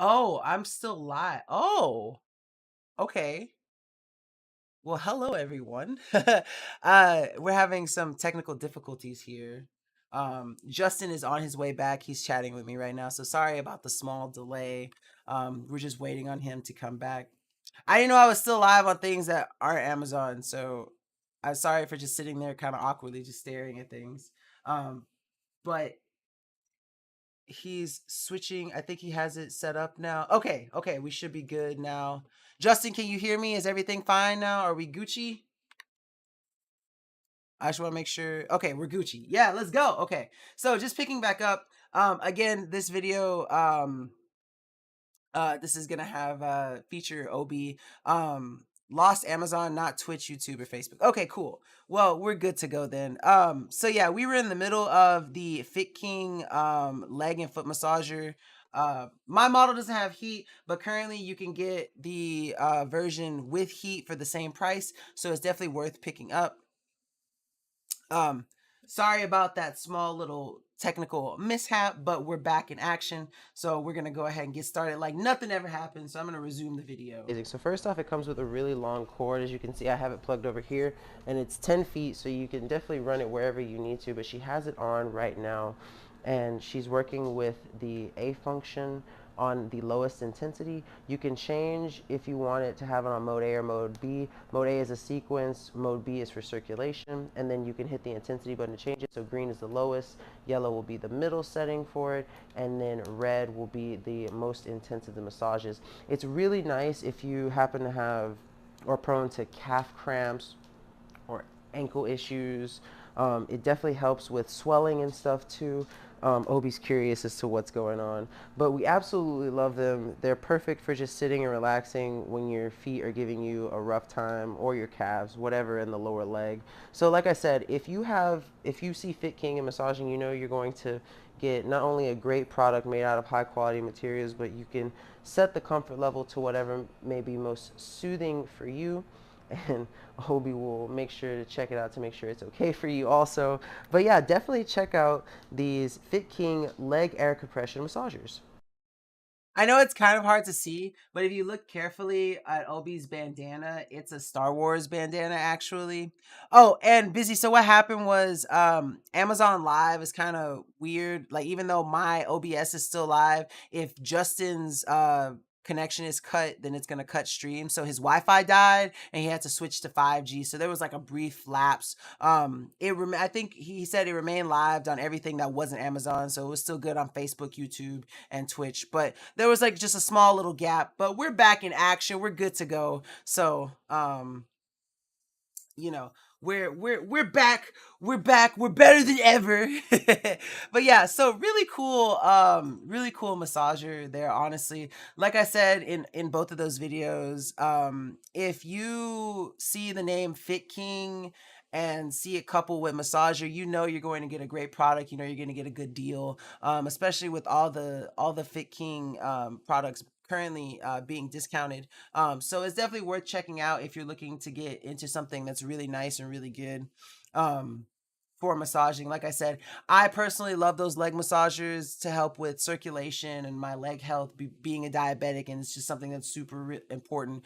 S1: Oh, I'm still live. Oh, okay. Well, hello everyone. We're having some technical difficulties here. Justin is on his way back. He's chatting with me right now. So sorry about the small delay. We're just waiting on him to come back. I didn't know I was still live on things that aren't Amazon, so I'm sorry for just sitting there kind of awkwardly just staring at things. But he's switching. I think he has it set up now. Okay, we should be good now. Justin, can you hear me? Is everything fine now? Are we Gucci? I just want to make sure. Okay, we're Gucci. Yeah, let's go. Okay, so just picking back up. Again, this video, this is gonna have feature OB. Lost Amazon, not Twitch, YouTube, or Facebook. Okay, cool. Well, we're good to go then. So yeah, we were in the middle of the Fit King leg and foot massager. My model doesn't have heat, but currently you can get the version with heat for the same price, so it's definitely worth picking up. Sorry about that small little technical mishap, but we're back in action. So we're gonna go ahead and get started like nothing ever happened. So I'm gonna resume the video.
S6: So first off, it comes with a really long cord. As you can see, I have it plugged over here, and it's 10 feet, so you can definitely run it wherever you need to, but she has it on right now, and she's working with the A function on the lowest intensity. You can change if you want it to have it on mode A or mode B. Mode A is a sequence, mode B is for circulation, and then you can hit the intensity button to change it. So green is the lowest, yellow will be the middle setting for it, and then red will be the most intense of the massages. It's really nice if you happen to have or prone to calf cramps or ankle issues. It definitely helps with swelling and stuff too. Obi's curious as to what's going on, but we absolutely love them. They're perfect for just sitting and relaxing when your feet are giving you a rough time, or your calves, whatever in the lower leg. So like I said, if you see Fit King in massaging, you know you're going to get not only a great product made out of high quality materials, but you can set the comfort level to whatever may be most soothing for you. And Hobie will make sure to check it out to make sure it's okay for you also. But yeah, definitely check out these Fit King leg air compression massagers.
S1: I know it's kind of hard to see, but if you look carefully at Obi's bandana, it's a Star Wars bandana actually. Oh, and Busy, so what happened was Amazon Live is kind of weird. Like even though my OBS is still live, if Justin's connection is cut, then it's gonna cut stream. So his Wi-Fi died and he had to switch to 5G. So there was like a brief lapse. I think he said it remained live on everything that wasn't Amazon, so it was still good on Facebook, YouTube, and Twitch. But there was like just a small little gap. But we're back in action. We're good to go. So you know, we're back, we're better than ever. But yeah, so really cool massager there, honestly. Like I said in both of those videos, if you see the name Fit King and see it coupled with massager, you know you're going to get a great product, you know you're going to get a good deal, especially with all the Fit King products currently being discounted. So it's definitely worth checking out if you're looking to get into something that's really nice and really good. For massaging, like I said, I personally love those leg massagers to help with circulation and my leg health, being a diabetic, and it's just something that's super important.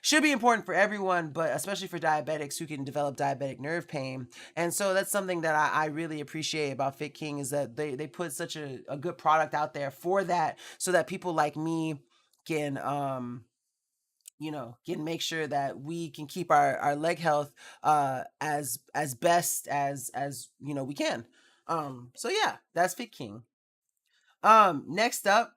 S1: Should be important for everyone, but especially for diabetics who can develop diabetic nerve pain. And so that's something that I really appreciate about Fit King, is that they put such a good product out there for that, so that people like me can can make sure that we can keep our leg health as best as we can. So yeah, that's Fit King. Next up,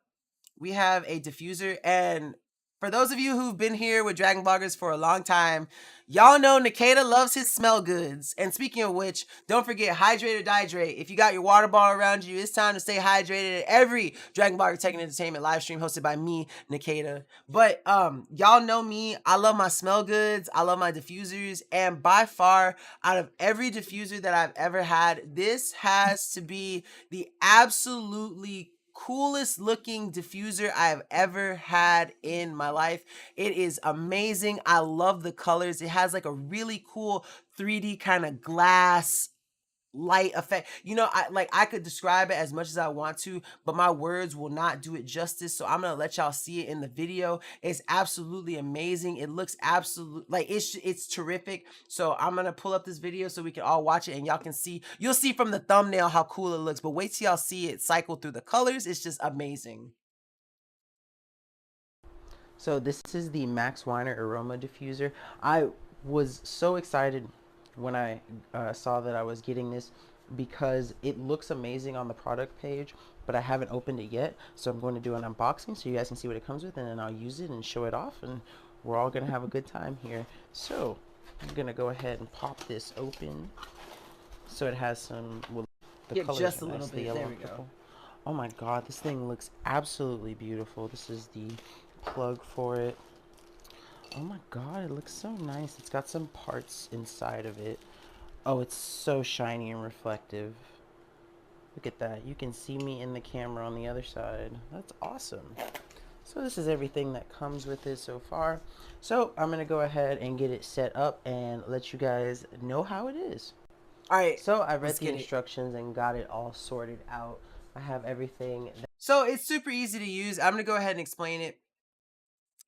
S1: we have a diffuser. And for those of you who've been here with Dragon Bloggers for a long time, y'all know Nkda loves his smell goods. And speaking of which, don't forget, hydrate or dihydrate. If you got your water bottle around you, it's time to stay hydrated at every Dragon Blogger Tech and Entertainment live stream hosted by me, Nkda. But y'all know me, I love my smell goods, I love my diffusers, and by far, out of every diffuser that I've ever had, this has to be the absolutely coolest looking diffuser I have ever had in my life. It is amazing. I love the colors. It has like a really cool 3D kind of glass light effect. I could describe it as much as I want to, but my words will not do it justice. So I'm gonna let y'all see it in the video. It's absolutely amazing. It looks absolute, like it's terrific. So I'm gonna pull up this video so we can all watch it and y'all can see. You'll see from the thumbnail how cool it looks, but wait till y'all see it cycle through the colors. It's just amazing.
S6: So this is the Max Weiner Aroma Diffuser. I was so excited when I saw that I was getting this, because it looks amazing on the product page, but I haven't opened it yet. So I'm going to do an unboxing so you guys can see what it comes with, and then I'll use it and show it off, and we're all going to have a good time here. So I'm going to go ahead and pop this open. So it has some, well, the
S1: Get
S6: colors
S1: just
S6: are
S1: a
S6: nice,
S1: little
S6: the
S1: bit.
S6: yellow
S1: There we
S6: and
S1: go.
S6: purple. Oh my god, this thing looks absolutely beautiful. This is the plug for it. Oh my god, it looks so nice. It's got some parts inside of it. Oh, it's so shiny and reflective. Look at that. You can see me in the camera on the other side. That's awesome. So this is everything that comes with it so far. So I'm going to go ahead and get it set up and let you guys know how it is.
S1: All right.
S6: So I read
S1: let's
S6: the
S1: get it.
S6: instructions and got it all sorted out. I have everything.
S1: So it's super easy to use. I'm gonna go ahead and explain it.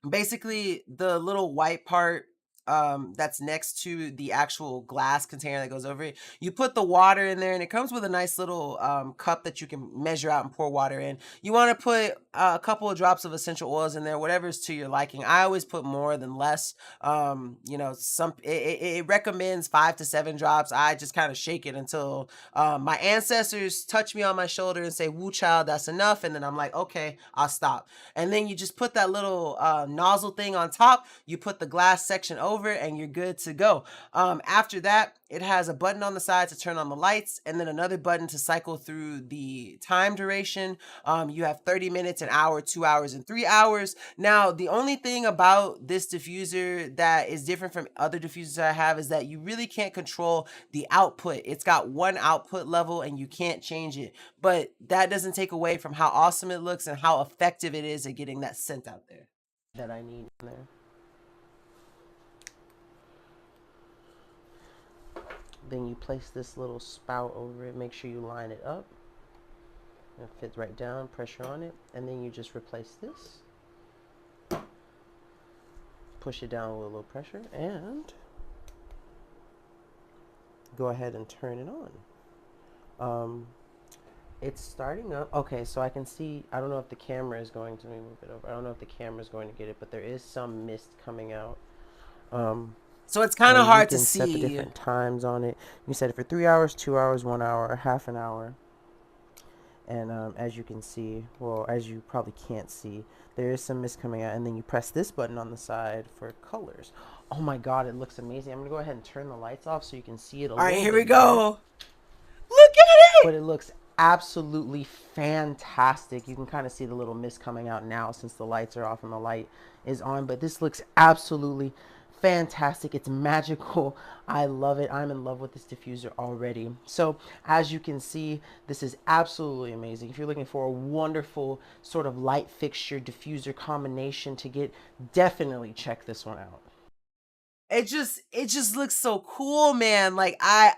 S1: Basically, the little white part that's next to the actual glass container that goes over it. You put the water in there, and it comes with a nice little cup that you can measure out and pour water in. You want to put a couple of drops of essential oils in there, whatever is to your liking. I always put more than less. It recommends 5 to 7 drops. I just kind of shake it until my ancestors touch me on my shoulder and say, "Woo, child, that's enough." And then I'm like, "Okay, I'll stop." And then you just put that little nozzle thing on top. You put the glass section over, and you're good to go. After that, it has a button on the side to turn on the lights, and then another button to cycle through the time duration. You have 30 minutes, an hour, 2 hours, and 3 hours. Now, the only thing about this diffuser that is different from other diffusers I have is that you really can't control the output. It's got one output level, and you can't change it. But that doesn't take away from how awesome it looks and how effective it is at getting that scent out there
S6: that I need in there. Then you place this little spout over it. Make sure you line it up. It fits right down, pressure on it, and then you just replace this. Push it down with a little pressure, and go ahead and turn it on. It's starting up. Okay, so I can see, I don't know if the camera is going to move it over. I don't know if the camera is going to get it, but there is some mist coming out.
S1: So it's kind of hard to
S6: You can set the
S1: see.
S6: different times on it. You set it for 3 hours, 2 hours, 1 hour, half an hour. And as you can see, well, as you probably can't see, there is some mist coming out. And then you press this button on the side for colors. Oh my God, it looks amazing. I'm going to go ahead and turn the lights off so you can see it a
S1: All
S6: little
S1: right,
S6: bit
S1: here we
S6: better.
S1: go. Look at
S6: But
S1: it.
S6: it looks absolutely fantastic. You can kind of see the little mist coming out now since the lights are off and the light is on. But this looks absolutely fantastic. It's magical. I love it. I'm in love with this diffuser already. So as you can see, this is absolutely amazing. If you're looking for a wonderful sort of light fixture diffuser combination to get, definitely check this one out.
S1: It just looks so cool, man. Like I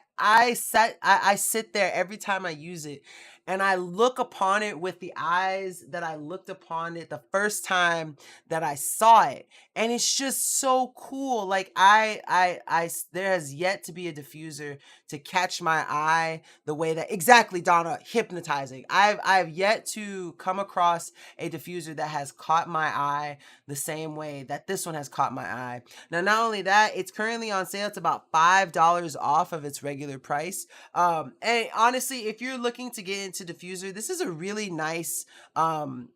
S1: sit there every time I use it, and I look upon it with the eyes that I looked upon it the first time that I saw it. And it's just so cool. Like there has yet to be a diffuser to catch my eye the way that, exactly, Donna, hypnotizing. I've yet to come across a diffuser that has caught my eye the same way that this one has caught my eye. Now, not only that, it's currently on sale. It's about $5 off of its regular price. And honestly, if you're looking to get into diffuser, this is a really nice,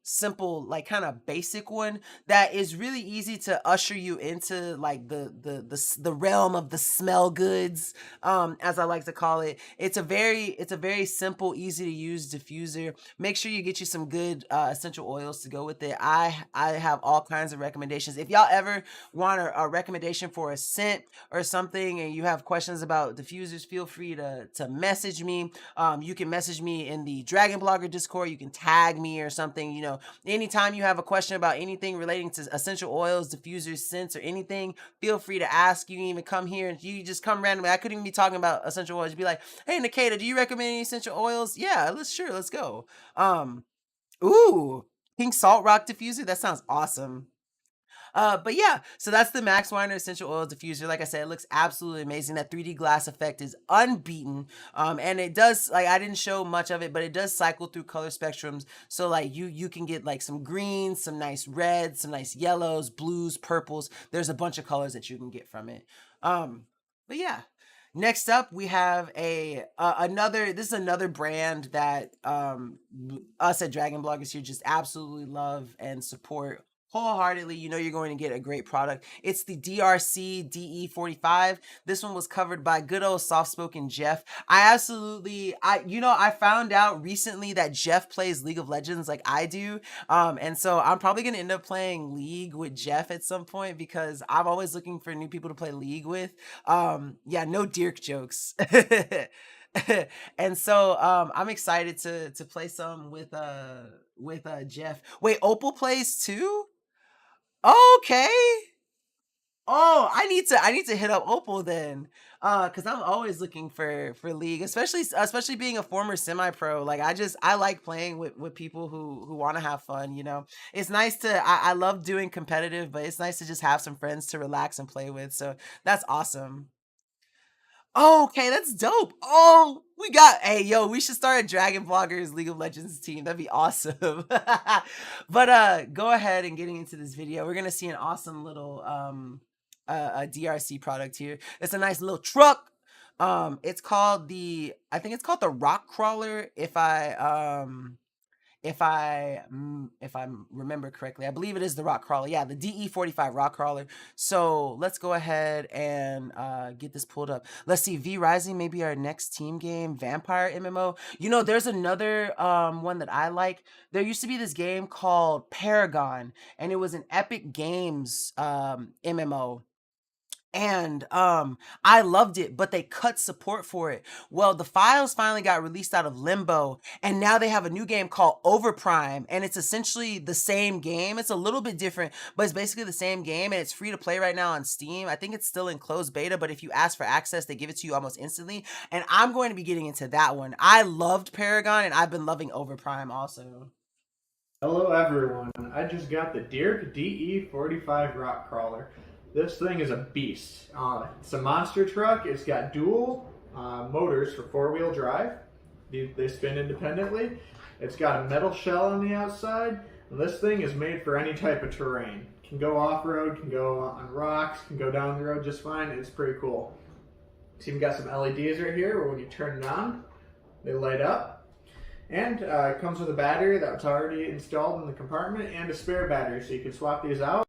S1: simple, like kind of basic one that is really easy to usher you into like the realm of the smell goods, as I like to call it. It's a very simple, easy to use diffuser. Make sure you get you some good essential oils to go with it. I have all kinds of recommendations. If y'all ever want a recommendation for a scent or something, and you have questions about diffusers, feel free to message me. You can message me in the Dragon Blogger Discord. You can tag me or something. You know, anytime you have a question about anything relating to essential oils, diffusers, scents, or anything, feel free to ask. You can even come here and you just come randomly. I couldn't even be talking about essential oils. You'd be like, "Hey, Nkda, do you recommend any essential oils?" Yeah, let's go. Ooh, pink salt rock diffuser. That sounds awesome. But yeah, so that's the Max Weiner Essential Oil Diffuser. Like I said, it looks absolutely amazing. That 3D glass effect is unbeaten. And it does, like, I didn't show much of it, but it does cycle through color spectrums. So like you can get like some greens, some nice reds, some nice yellows, blues, purples. There's a bunch of colors that you can get from it. But yeah. Next up, we have this is another brand that us at Dragon Bloggers here just absolutely love and support wholeheartedly. You know you're going to get a great product. It's the DRC DE45. This one was covered by good old soft-spoken Jeff. I found out recently that Jeff plays League of Legends like I do. And so I'm probably going to end up playing League with Jeff at some point because I'm always looking for new people to play League with. Yeah, no Dirk jokes. And so I'm excited to play some with Jeff. Wait, Opal plays too? Okay. Oh, I need to hit up Opal then. Cuz I'm always looking for League, especially being a former semi-pro. Like I like playing with people who want to have fun, you know. It's nice to I love doing competitive, but it's nice to just have some friends to relax and play with. So that's awesome. Oh, okay, that's dope. Oh, we got hey yo, we should start a Dragon Bloggers League of Legends team. That'd be awesome. But go ahead and getting into this video. We're gonna see an awesome little a DRC product here. It's a nice little truck. It's called I think it's called the Rock Crawler if I remember correctly. I believe it is the rock crawler. Yeah, the DE45 rock crawler. So let's go ahead and get this pulled up. Let's see, V Rising may be our next team game. Vampire MMO. You know, there's another one that I like. There used to be this game called Paragon, and it was an Epic Games MMO, and I loved it, but they cut support for it. Well, the files finally got released out of limbo, and now they have a new game called Overprime, and it's essentially the same game. It's a little bit different, but it's basically the same game, and it's free to play right now on Steam. I think it's still in closed beta, but if you ask for access, they give it to you almost instantly, and I'm going to be getting into that one. I loved Paragon, and I've been loving Overprime also.
S7: Hello everyone, I just got the Dirk DE45 Rock Crawler. This thing is a beast. It's a monster truck. It's got dual motors for four-wheel drive. They spin independently. It's got a metal shell on the outside. And this thing is made for any type of terrain. Can go off-road, can go on rocks, can go down the road just fine. It's pretty cool. It's even got some LEDs right here where when you turn it on, they light up. And it comes with a battery that's already installed in the compartment and a spare battery, so you can swap these out.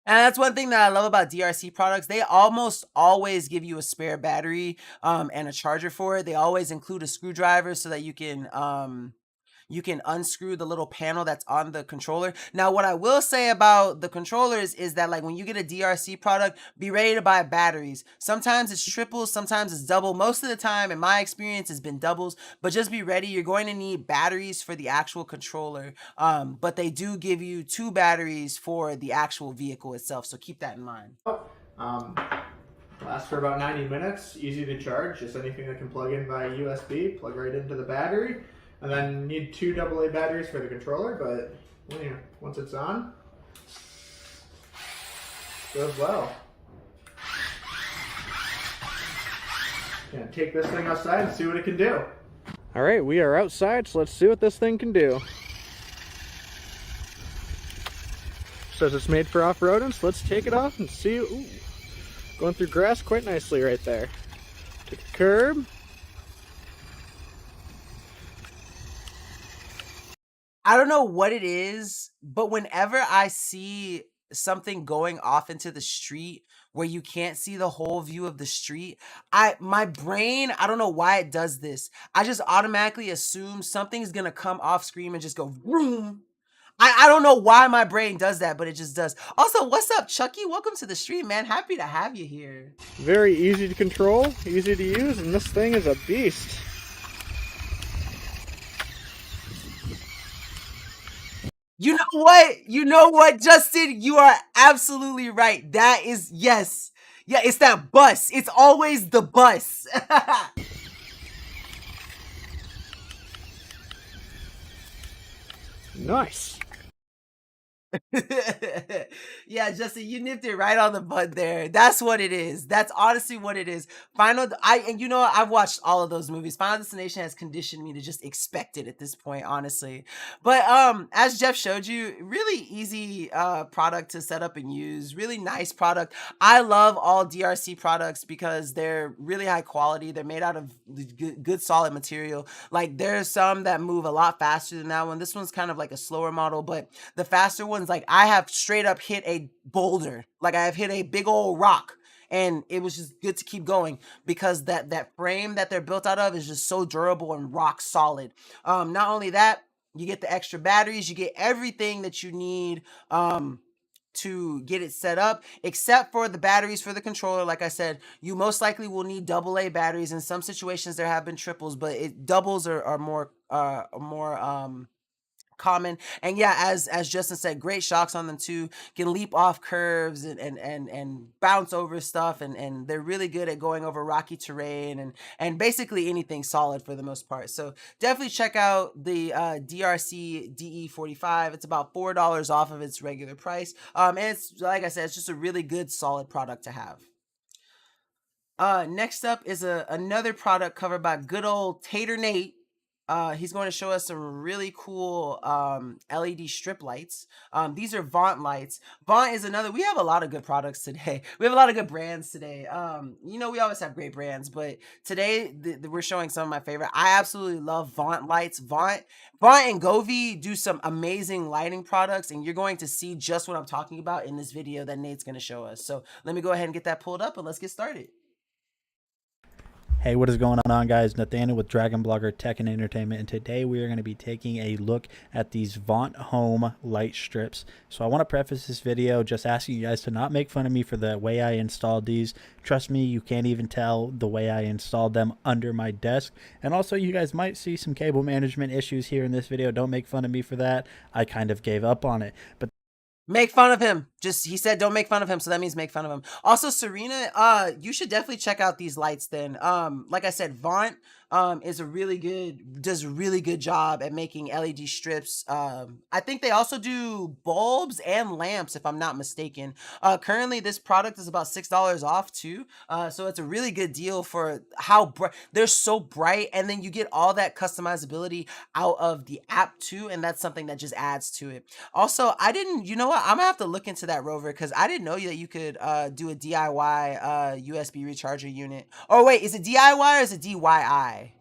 S1: And that's one thing that I love about DRC products. They almost always give you a spare battery and a charger for it. They always include a screwdriver so that you can unscrew the little panel that's on the controller. Now, what I will say about the controllers is that, like, when you get a DRC product, be ready to buy batteries. Sometimes it's triples, sometimes it's double. Most of the time, in my experience, it's been doubles, but just be ready. You're going to need batteries for the actual controller, but they do give you 2 batteries for the actual vehicle itself, so keep that in mind.
S7: Lasts for about 90 minutes, easy to charge, just anything that can plug in via USB, plug right into the battery. And then need 2 AA batteries for the controller, but once it's on, goes well. Gonna take this thing outside and see what it can do. All right, we are outside, so let's see what this thing can do. Says it's made for off-roading, so let's take it off and see. Ooh, going through grass quite nicely right there. Take a curb.
S1: I don't know what it is, but whenever I see something going off into the street where you can't see the whole view of the street, my brain, I don't know why it does this. I just automatically assume something's gonna come off screen and just go vroom. I don't know why my brain does that, but it just does. Also, what's up, Chucky? Welcome to the stream, man. Happy to have you here.
S7: Very easy to control, easy to use, and this thing is a beast.
S1: You know what? You know what, Justin? You are absolutely right. That is, yes. Yeah, it's that bus. It's always the bus.
S7: Nice.
S1: Yeah, Justin, you nipped it right on the bud there. That's what it is. That's honestly what it is. And you know what? I've watched all of those movies. Final Destination has conditioned me to just expect it at this point, honestly. But as Jeff showed you, really easy product to set up and use. Really nice product. I love all DRC products because they're really high quality. They're made out of good solid material. Like, there's some that move a lot faster than that one. This one's kind of like a slower model, but the faster ones, like, I have straight up hit a boulder. Like, I have hit a big old rock, and it was just good to keep going because that frame that they're built out of is just so durable and rock solid. Not only that, you get the extra batteries, you get everything that you need to get it set up, except for the batteries for the controller. Like I said, you most likely will need AA batteries. In some situations there have been triples, but doubles are more common. And yeah, as Justin said, great shocks on them too. Can leap off curves and bounce over stuff, and they're really good at going over rocky terrain and basically anything solid for the most part. So definitely check out the DRC DE45. It's about $4 off of its regular price. And it's, like I said, it's just a really good solid product to have. Next up is another product covered by good old Tater Nate. He's going to show us some really cool LED strip lights. These are Vaunt lights. Vaunt is another. We have a lot of good products today. We have a lot of good brands today. We always have great brands, but today we're showing some of my favorite. I absolutely love Vaunt lights. Vaunt and Govee do some amazing lighting products, and you're going to see just what I'm talking about in this video that Nate's going to show us. So let me go ahead and get that pulled up, and let's get started.
S2: Hey, what is going on, guys? Nathaniel with Dragon Blogger Tech and Entertainment, and today we are going to be taking a look at these Vaunt Home light strips. So I want to preface this video just asking you guys to not make fun of me for the way I installed these. Trust me, you can't even tell the way I installed them under my desk. And also, you guys might see some cable management issues here in this video. Don't make fun of me for that. I kind of gave up on it. But
S1: make fun of him. He said don't make fun of him, so that means make fun of him. Also, Serena, you should definitely check out these lights then. Like I said, Vaunt does a really good job at making LED strips. I think they also do bulbs and lamps, if I'm not mistaken. Currently this product is about $6 off too. So it's a really good deal for how bright they're, so bright, and then you get all that customizability out of the app too, and that's something that just adds to it. Also, you know what? I'm gonna have to look into that, Rover, because I didn't know that you could do a DIY USB recharger unit. Oh wait, is it DIY or is it DYI?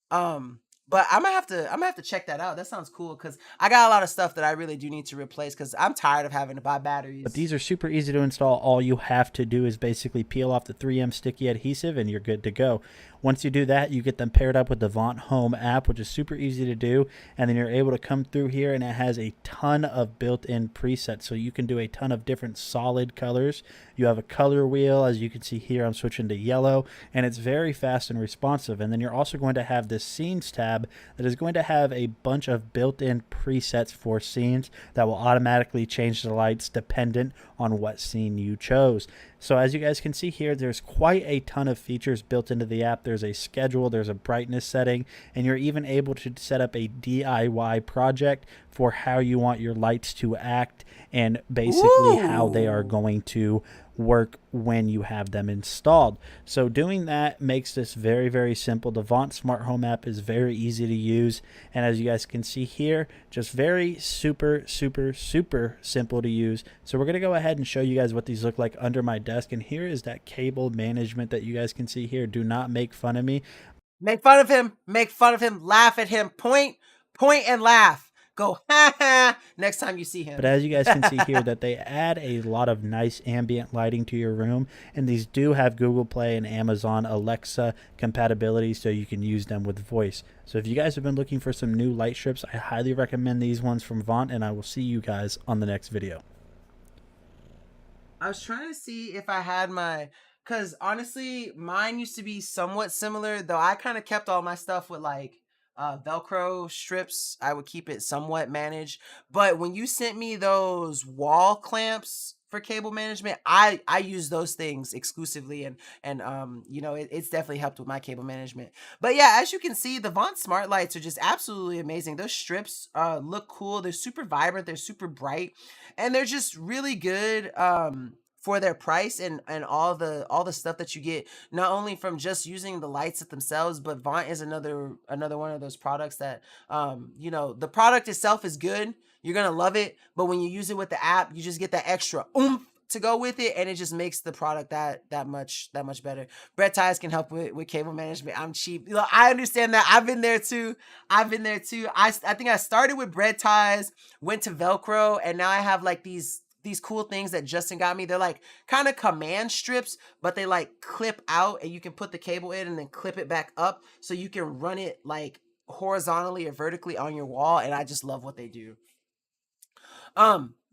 S1: But I'm gonna have to check that out. That sounds cool, because I got a lot of stuff that I really do need to replace because I'm tired of having to buy batteries.
S2: these are super easy to install. All you have to do is basically peel off the 3M sticky adhesive and you're good to go. Once you do that, you get them paired up with the Vaunt Home app, which is super easy to do, and then you're able to come through here, and it has a ton of built-in presets, so you can do a ton of different solid colors. You have a color wheel, as you can see here. I'm switching to yellow, and it's very fast and responsive. And then you're also going to have this scenes tab that is going to have a bunch of built-in presets for scenes that will automatically change the lights dependent on what scene you chose. So as you guys can see here, there's quite a ton of features built into the app. There's a schedule, there's a brightness setting, and you're even able to set up a DIY project for how you want your lights to act and basically how they are going to work when you have them installed. So doing that makes this very, very simple. The Vaunt Smart Home app is very easy to use, and as you guys can see here, just very super simple to use. So we're going to go ahead and show you guys what these look like under my desk, and here is that cable management that you guys can see here. Do not make fun of me.
S1: Make fun of him, laugh at him, point and laugh. Go ha ha next time you see him.
S2: But as you guys can see here, that they add a lot of nice ambient lighting to your room, and these do have Google Play and Amazon Alexa compatibility, so you can use them with voice. So if you guys have been looking for some new light strips, I highly recommend these ones from Vaunt, and I will see you guys on the next video.
S1: I was trying to see if I had because honestly, mine used to be somewhat similar, though I kind of kept all my stuff with like Velcro strips. I would keep it somewhat managed. But when you sent me those wall clamps for cable management, I use those things exclusively, and it's definitely helped with my cable management. But yeah, as you can see, the Vaunt Smart Lights are just absolutely amazing. Those strips look cool. They're super vibrant, they're super bright, and they're just really good for their price and all the stuff that you get, not only from just using the lights themselves, but Vaunt is another one of those products that the product itself is good, you're gonna love it, but when you use it with the app, you just get that extra oomph to go with it, and it just makes the product that much better. Bread ties can help with cable management. I'm cheap. I understand that. I've been there too. I think I started with bread ties, went to Velcro, and now I have like these cool things that Justin got me. They're like kind of command strips, but they like clip out, and you can put the cable in and then clip it back up, so you can run it like horizontally or vertically on your wall, and I just love what they do.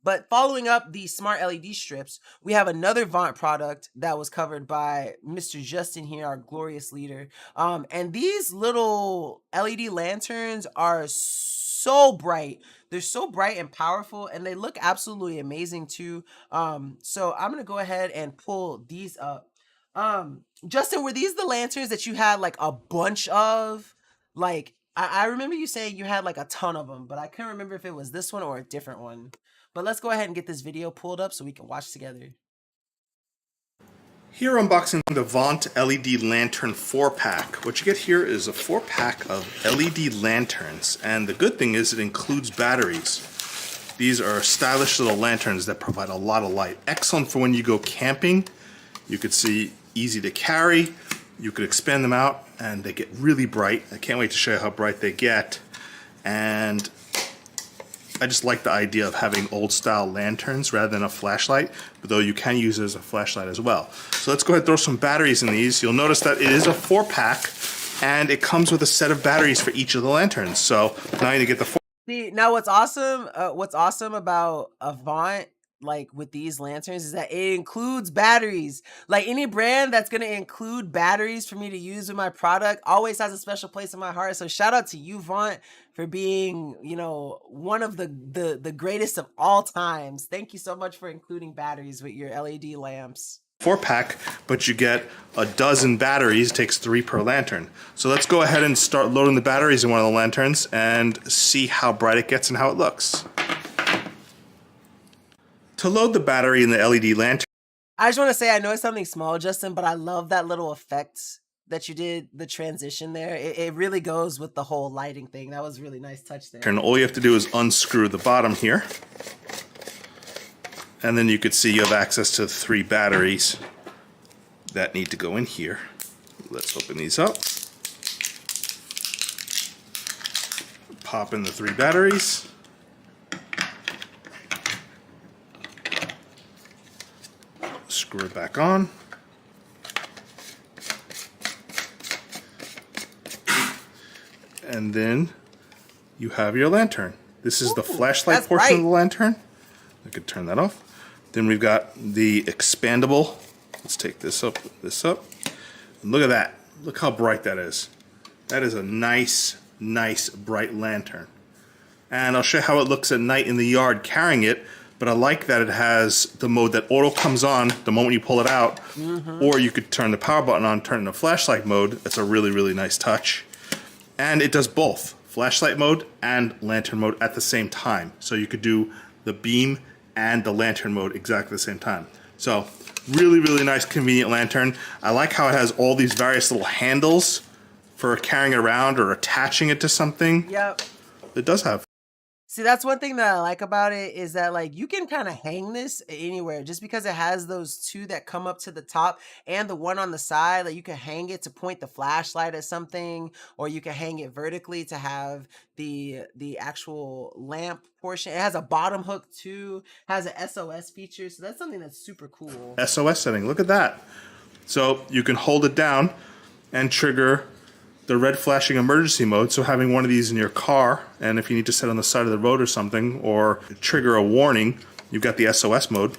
S1: But following up the smart LED strips, we have another Vaunt product that was covered by Mr. Justin here, our glorious leader. And these little LED lanterns are so bright. They're so bright and powerful, and they look absolutely amazing too. So I'm gonna go ahead and pull these up. Justin, were these the lanterns that you had like a bunch of? Like, I remember you saying you had like a ton of them, but I couldn't remember if it was this one or a different one. But let's go ahead and get this video pulled up so we can watch together.
S3: Here unboxing the Vaunt LED Lantern 4-pack. What you get here is a 4-pack of LED lanterns, and the good thing is it includes batteries. These are stylish little lanterns that provide a lot of light. Excellent for when you go camping. You could see easy to carry. You could expand them out and they get really bright. I can't wait to show you how bright they get. And I just like the idea of having old style lanterns rather than a flashlight, but though you can use it as a flashlight as well. So let's go ahead and throw some batteries in these. You'll notice that it is a 4-pack and it comes with a set of batteries for each of the lanterns. So now you get the 4.
S1: See, now what's awesome about Avant, like with these lanterns, is that it includes batteries. Like any brand that's gonna include batteries for me to use with my product always has a special place in my heart. So shout out to you, Vaunt, for being, you know, one of the greatest of all times. Thank you so much for including batteries with your LED lamps.
S3: 4-pack, but you get a dozen batteries. It takes 3 per lantern. So let's go ahead and start loading the batteries in one of the lanterns and see how bright it gets and how it looks. To load the battery in the LED lantern,
S1: I just want to say, I know it's something small, Justin, but I love that little effect that you did, the transition there. It really goes with the whole lighting thing. That was a really nice touch there.
S3: and all you have to do is unscrew the bottom here. And then you could see you have access to 3 batteries that need to go in here. Let's open these up. Pop in the 3 batteries. Screw it back on. And then you have your lantern. This is the flashlight portion of the lantern. I could turn that off. Then we've got the expandable. Let's take this up, And look at that. Look how bright that is. That is a nice, nice bright lantern. And I'll show you how it looks at night in the yard carrying it. But I like that it has the mode that auto comes on the moment you pull it out. Or you could turn the power button on, turn it into flashlight mode. That's a really, really nice touch. And it does both flashlight mode and lantern mode at the same time. So you could do the beam and the lantern mode exactly the same time. So really, really nice, convenient lantern. I like how it has all these various little handles for carrying it around or attaching it to something.
S1: Yep.
S3: It does have.
S1: See, that's one thing that I like about it, is that like you can kind of hang this anywhere, just because it has those 2 that come up to the top and the one on the side. Like you can hang it to point the flashlight at something, or you can hang it vertically to have the actual lamp portion. It has a bottom hook too, has an SOS feature, so that's something that's super cool.
S3: SOS setting, look at that. So you can hold it down and trigger the red flashing emergency mode. So having one of these in your car, and if you need to set on the side of the road or something, or trigger a warning, you've got the SOS mode.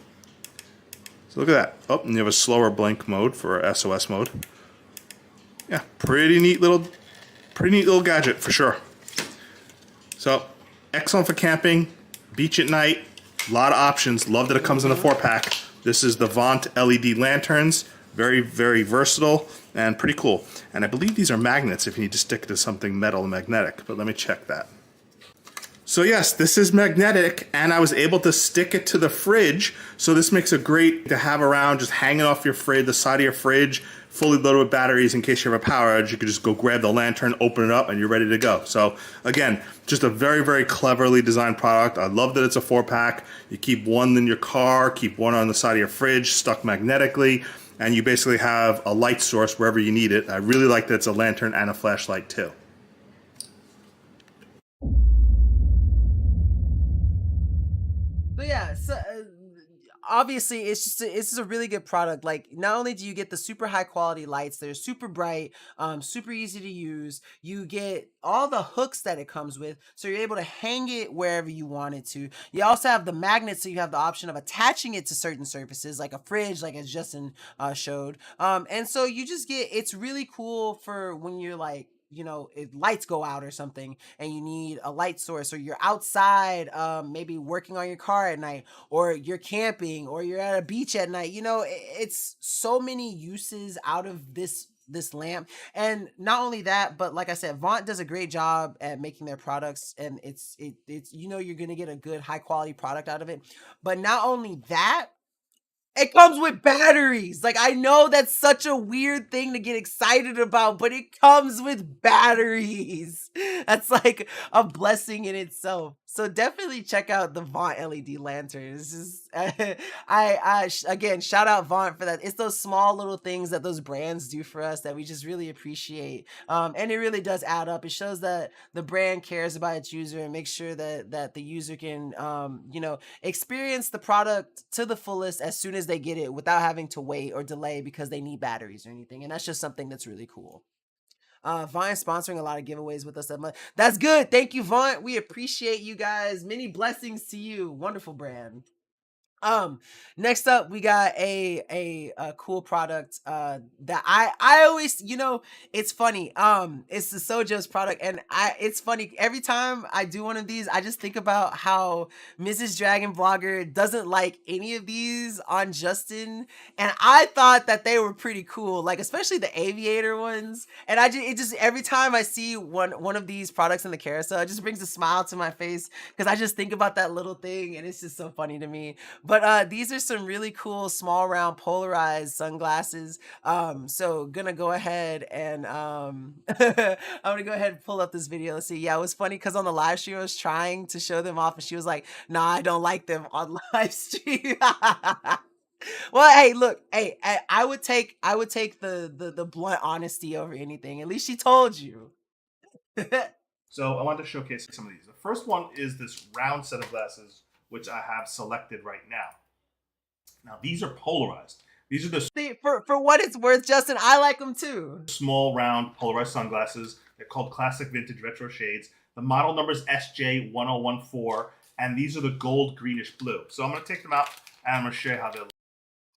S3: So look at that. Oh, and you have a slower blink mode for SOS mode. Yeah, pretty neat little gadget for sure. So excellent for camping, beach at night, a lot of options. Love that it comes in a 4-pack. This is the Vaunt LED lanterns. Very, very versatile and pretty cool. And I believe these are magnets if you need to stick it to something metal and magnetic, but let me check that. So yes, this is magnetic, and I was able to stick it to the fridge, so this makes it great to have around, just hanging off your fridge, the side of your fridge, fully loaded with batteries in case you have a power outage. You could just go grab the lantern, open it up, and you're ready to go. So again, just a very, very cleverly designed product. I love that it's a 4-pack. You keep one in your car, keep one on the side of your fridge, stuck magnetically, and you basically have a light source wherever you need it. I really like that it's a lantern and a flashlight too.
S1: But yeah, so obviously it's just a really good product. Like, not only do you get the super high quality lights, they're super bright, super easy to use. You get all the hooks that it comes with, so you're able to hang it wherever you want it to. You also have the magnets, so you have the option of attaching it to certain surfaces, like a fridge, like as Justin showed. And so you just get, it's really cool for when you're like, you know, if lights go out or something and you need a light source, or you're outside, maybe working on your car at night, or you're camping, or you're at a beach at night. You know, it's so many uses out of this lamp. And not only that, but like I said, Vaunt does a great job at making their products, and it's, you know, you're gonna get a good high quality product out of it. But not only that, it comes with batteries. Like, I know that's such a weird thing to get excited about, but it comes with batteries. That's like a blessing in itself. So definitely check out the Vaunt LED lanterns. This is, again, shout out Vaunt for that. It's those small little things that those brands do for us that we just really appreciate. And it really does add up. It shows that the brand cares about its user and makes sure that the user can, you know, experience the product to the fullest as soon as they get it, without having to wait or delay because they need batteries or anything. And that's just something that's really cool. Vaunt sponsoring a lot of giveaways with us that month. That's good. Thank you, Vaunt. We appreciate you guys. Many blessings to you. Wonderful brand. Next up we got a cool product that I always, you know, it's funny. It's the Sojo's product, and it's funny every time I do one of these, I just think about how Mrs. Dragon Blogger doesn't like any of these on Justin, and I thought that they were pretty cool, like especially the aviator ones. And it just, every time I see one of these products in the carousel, it just brings a smile to my face because I just think about that little thing, and it's just so funny to me. But these are some really cool small round polarized sunglasses. So gonna go ahead and I'm gonna go ahead and pull up this video. Let's see. Yeah, it was funny because on the live stream I was trying to show them off, and she was like, "Nah, I don't like them on live stream." Well, hey, look, hey, I would take the blunt honesty over anything. At least she told you.
S3: So I wanted to showcase some of these. The first one is this round set of glasses, which I have selected right now. Now these are polarized. These are the
S1: See, for what it's worth, Justin, I like them too.
S3: small round polarized sunglasses. They're called classic vintage retro shades. The model number is SJ1014, and these are the gold greenish blue. So I'm going to take them out and I'm going to show you how they look.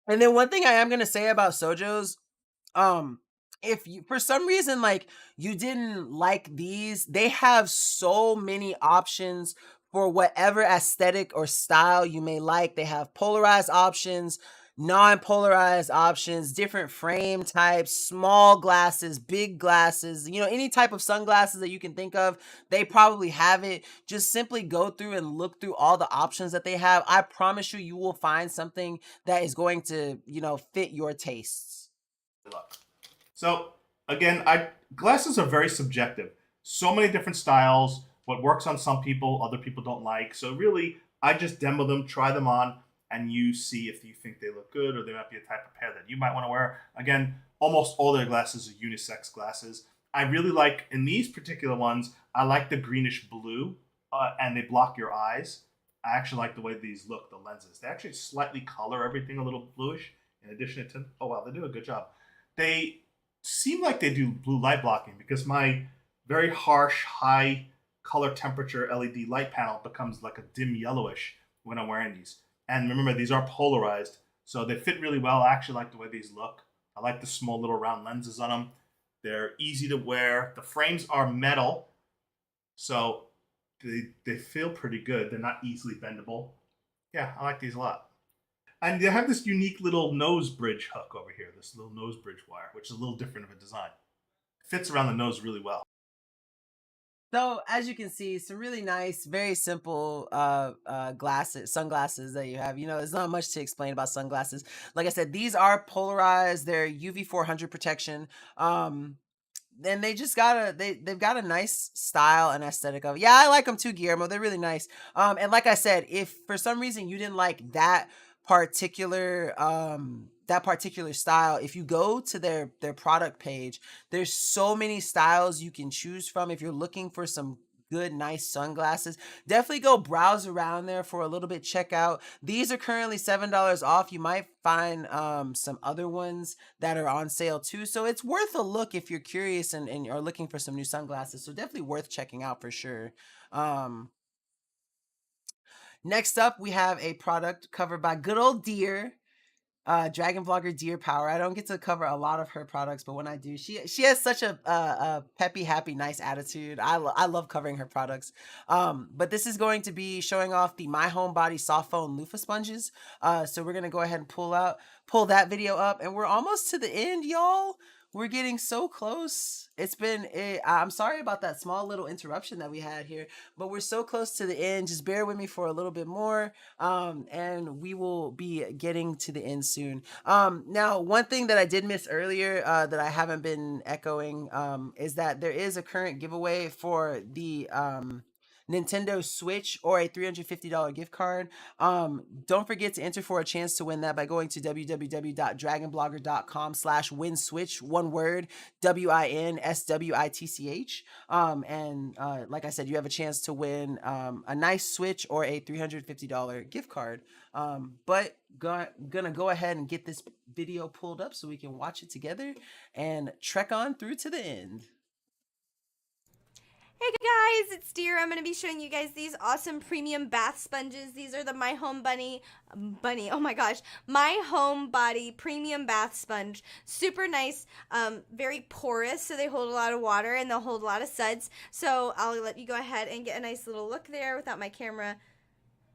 S1: And then one thing I am gonna say about Sojo's, if you, for some reason, like, you didn't like these, they have so many options for whatever aesthetic or style you may like. They have polarized options, non-polarized options, different frame types, small glasses, big glasses, you know, any type of sunglasses that you can think of, they probably have it. Just simply go through and look through all the options that they have. I promise you, you will find something that is going to, you know, fit your tastes.
S3: So again, glasses are very subjective. So many different styles. What works on some people, other people don't like. So really, I just demo them, try them on, and you see if you think they look good or they might be a type of pair that you might want to wear. Again, almost all their glasses are unisex glasses. I really like, in these particular ones, I like the greenish blue, and they block your eyes. I actually like the way these look, the lenses. They actually slightly color everything a little bluish in addition to, oh wow, they do a good job. They seem like they do blue light blocking because my very harsh, high color temperature LED light panel becomes like a dim yellowish when I'm wearing these. And remember, these are polarized, so they fit really well. I actually like the way these look. I like the small little round lenses on them. They're easy to wear. The frames are metal, so they feel pretty good. They're not easily bendable. Yeah, I like these a lot. And they have this unique little nose bridge hook over here, this little nose bridge wire, which is a little different of a design. It fits around the nose really well.
S1: So as you can see, some really nice, very simple sunglasses that you have. You know, there's not much to explain about sunglasses. Like I said, these are polarized. They're UV 400 protection. And they just got they've got a nice style and aesthetic of it. Yeah, I like them too, Guillermo. They're really nice. And like I said, if for some reason you didn't like particular that particular style, if you go to their product page, there's so many styles you can choose from. If you're looking for some good, nice sunglasses. Definitely go browse around there for a little bit. Check out. These are currently $7 off. You might find some other ones that are on sale too. So it's worth a look if you're curious and are looking for some new sunglasses. So definitely worth checking out for sure. Um, Next up, we have a product covered by good old Deer, dragon vlogger Deer Power. I don't get to cover a lot of her products, but when I do, she has such a peppy, happy, nice attitude. I love covering her products. But this is going to be showing off the My Home Body Soft Foam Loofah sponges. So we're gonna go ahead and pull that video up, and we're almost to the end, y'all. We're getting so close. I'm sorry about that small little interruption that we had here, but we're so close to the end. Just bear with me for a little bit more, and we will be getting to the end soon. Now, one thing that I did miss earlier, that I haven't been echoing, is that there is a current giveaway for the Nintendo Switch or a $350 gift card. Don't forget to enter for a chance to win that by going to www.dragonblogger.com/winswitch, one word, WINSWITCH. And like I said, you have a chance to win a nice Switch or a $350 gift card. But gonna go ahead and get this video pulled up so we can watch it together and trek on through to the end.
S8: Hey guys, it's Deer. I'm going to be showing you guys these awesome premium bath sponges. These are the My Home oh my gosh, My Home Body Premium Bath Sponge. Super nice, very porous, so they hold a lot of water and they'll hold a lot of suds. So I'll let you go ahead and get a nice little look there without my camera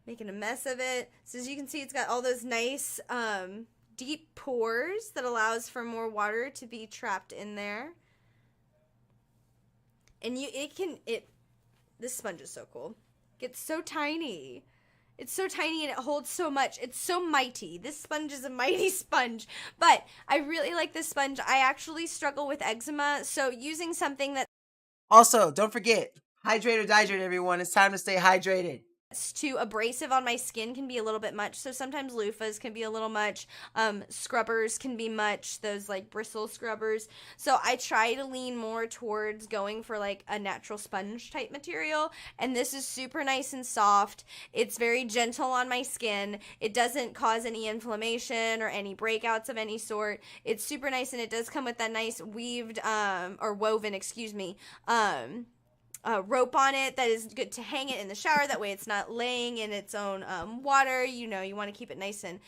S8: making a mess of it. So as you can see, it's got all those nice deep pores that allows for more water to be trapped in there. And this sponge is so cool. It's so tiny. It's so tiny and it holds so much. It's so mighty. This sponge is a mighty sponge. But I really like this sponge. I actually struggle with eczema, so using something that...
S1: Also, don't forget, hydrate or dihydrate, everyone. It's time to stay hydrated.
S8: Too abrasive on my skin can be a little bit much, so sometimes loofahs can be a little much. Scrubbers can be much, those like bristle scrubbers. So I try to lean more towards going for like a natural sponge type material, and this is super nice and soft. It's very gentle on my skin. It doesn't cause any inflammation or any breakouts of any sort. It's super nice, and it does come with that nice weaved or woven, excuse me, rope on it that is good to hang it in the shower. That way it's not laying in its own water. You know, you want to keep it nice and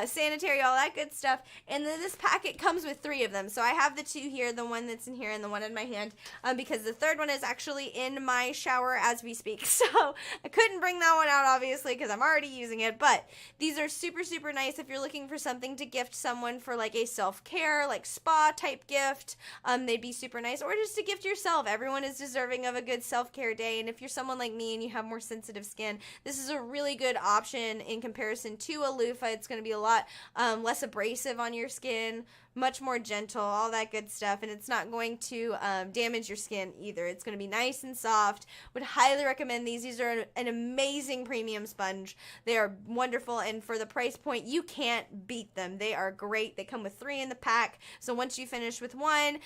S8: sanitary, all that good stuff. And then this packet comes with 3 of them. So I have the 2 here, the one that's in here and the one in my hand, because the third one is actually in my shower as we speak. So I couldn't bring that one out, obviously, because I'm already using it. But these are super, super nice if you're looking for something to gift someone for like a self-care, like spa type gift. They'd be super nice. Or just to gift yourself. Everyone is deserving of a good self-care day, and if you're someone like me and you have more sensitive skin, this is a really good option in comparison to a loofah. It's going to be a lot less abrasive on your skin, much more gentle, all that good stuff, and it's not going to damage your skin either. It's going to be nice and soft. Would highly recommend these. These are an amazing premium sponge. They are wonderful, and for the price point, you can't beat them. They are great. They come with 3 in the pack, so once you finish with one,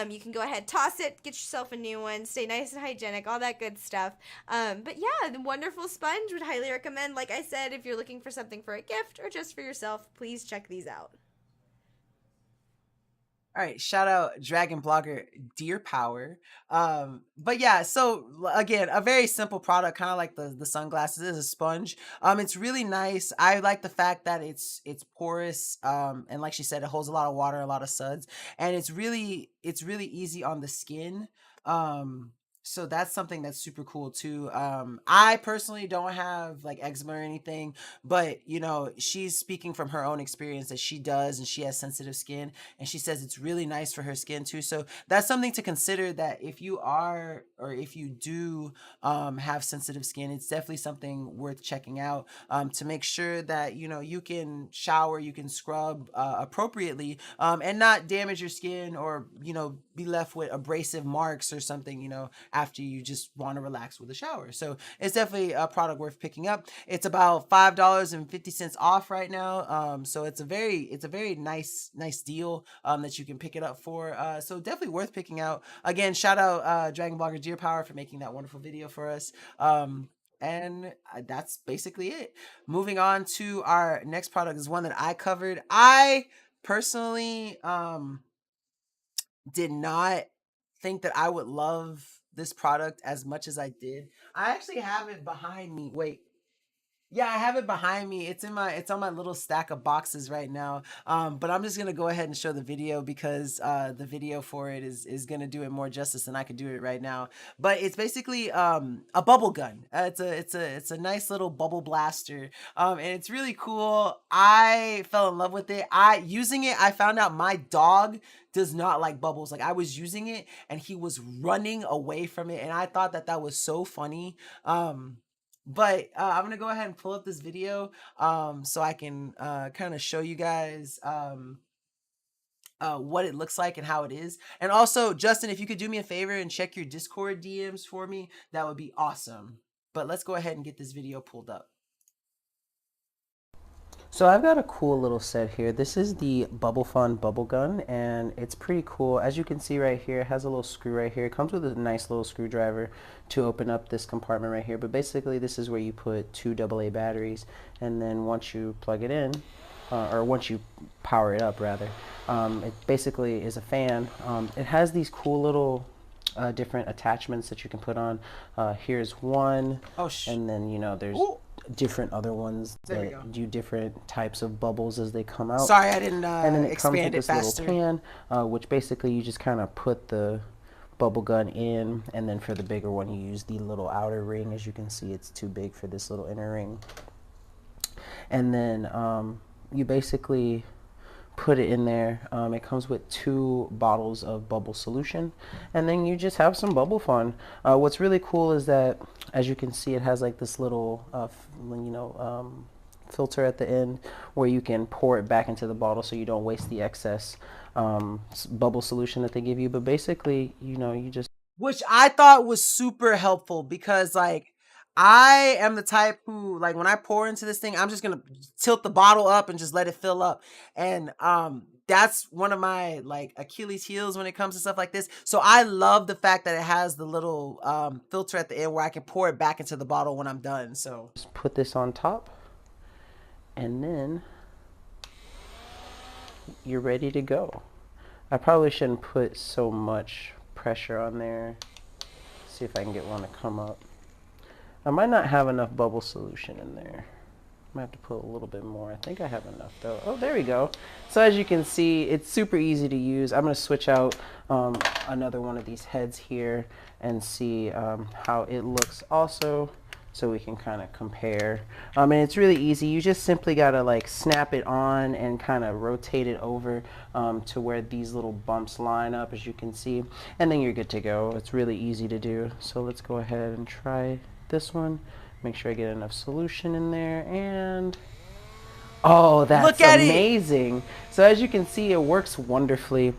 S8: you can go ahead, toss it, get yourself a new one, stay nice and hygienic, all that good stuff. But yeah, the wonderful sponge. Would highly recommend. Like I said, if you're looking for something for a gift or just for yourself, please check these out.
S1: All right, shout out dragon blogger Deer Power. But yeah, so again, a very simple product, kind of like the sunglasses. Is a sponge. It's really nice. I like the fact that it's porous. And like she said, it holds a lot of water, a lot of suds, and it's really easy on the skin. So that's something that's super cool too. I personally don't have like eczema or anything, but you know, she's speaking from her own experience that she does, and she has sensitive skin, and she says it's really nice for her skin too. So that's something to consider, that if you are, or if you do have sensitive skin, it's definitely something worth checking out, to make sure that, you know, you can shower, you can scrub appropriately, and not damage your skin, or, you know, be left with abrasive marks or something, you know, after you just want to relax with a shower. So it's definitely a product worth picking up. It's about $5.50 off right now. So it's a very nice deal that you can pick it up for. So definitely worth picking out. Again, shout out Dragon Blogger Deer Power for making that wonderful video for us. And that's basically it. Moving on to our next product is one that I covered. I personally did not think that I would love this product as much as I did. I actually have it behind me. Wait. Yeah, I have it behind me. It's on my little stack of boxes right now. But I'm just gonna go ahead and show the video because the video for it is gonna do it more justice than I could do it right now. But it's basically a bubble gun. It's a nice little bubble blaster. And it's really cool. I fell in love with it. I found out my dog does not like bubbles. Like, I was using it and he was running away from it, and I thought that was so funny. But I'm gonna go ahead and pull up this video so I can kind of show you guys what it looks like and how it is. And also, Justin, if you could do me a favor and check your Discord DMs for me, that would be awesome. But let's go ahead and get this video pulled up.
S6: So I've got a cool little set here. This is the Bubble Fun bubble gun, and it's pretty cool. As you can see right here, it has a little screw right here. It comes with a nice little screwdriver to open up this compartment right here. But basically, this is where you put 2 AA batteries, and then once you plug it in, or once you power it up rather, it basically is a fan. It has these cool little different attachments that you can put on. Here's one, and then there's different other ones that do different types of bubbles as they come out.
S1: Sorry, I didn't
S6: and then it comes with
S1: expand it
S6: this
S1: faster.
S6: little pan, which basically you just kind of put the bubble gun in, and then for the bigger one you use the little outer ring. As you can see, it's too big for this little inner ring. And then you basically put it in there. It comes with 2 bottles of bubble solution, and then you just have some bubble fun. What's really cool is that, as you can see, it has like this little filter at the end where you can pour it back into the bottle so you don't waste the excess bubble solution that they give you. But basically, you just,
S1: which I thought was super helpful, because like, I am the type who, like, when I pour into this thing, I'm just gonna tilt the bottle up and just let it fill up. And that's one of my like Achilles heels when it comes to stuff like this. So I love the fact that it has the little filter at the end where I can pour it back into the bottle when I'm done. So
S6: just put this on top, and then you're ready to go. I probably shouldn't put so much pressure on there. See if I can get one to come up. I might not have enough bubble solution in there. I might have to put a little bit more. I think I have enough though. Oh, there we go. So as you can see, it's super easy to use. I'm going to switch out another one of these heads here and see how it looks also, so we can kind of compare. And it's really easy. You just simply got to like snap it on and kind of rotate it over to where these little bumps line up, as you can see, and then you're good to go. It's really easy to do. So let's go ahead and try this one. Make sure I get enough solution in there, and oh, that's amazing. So as you can see, it works wonderfully.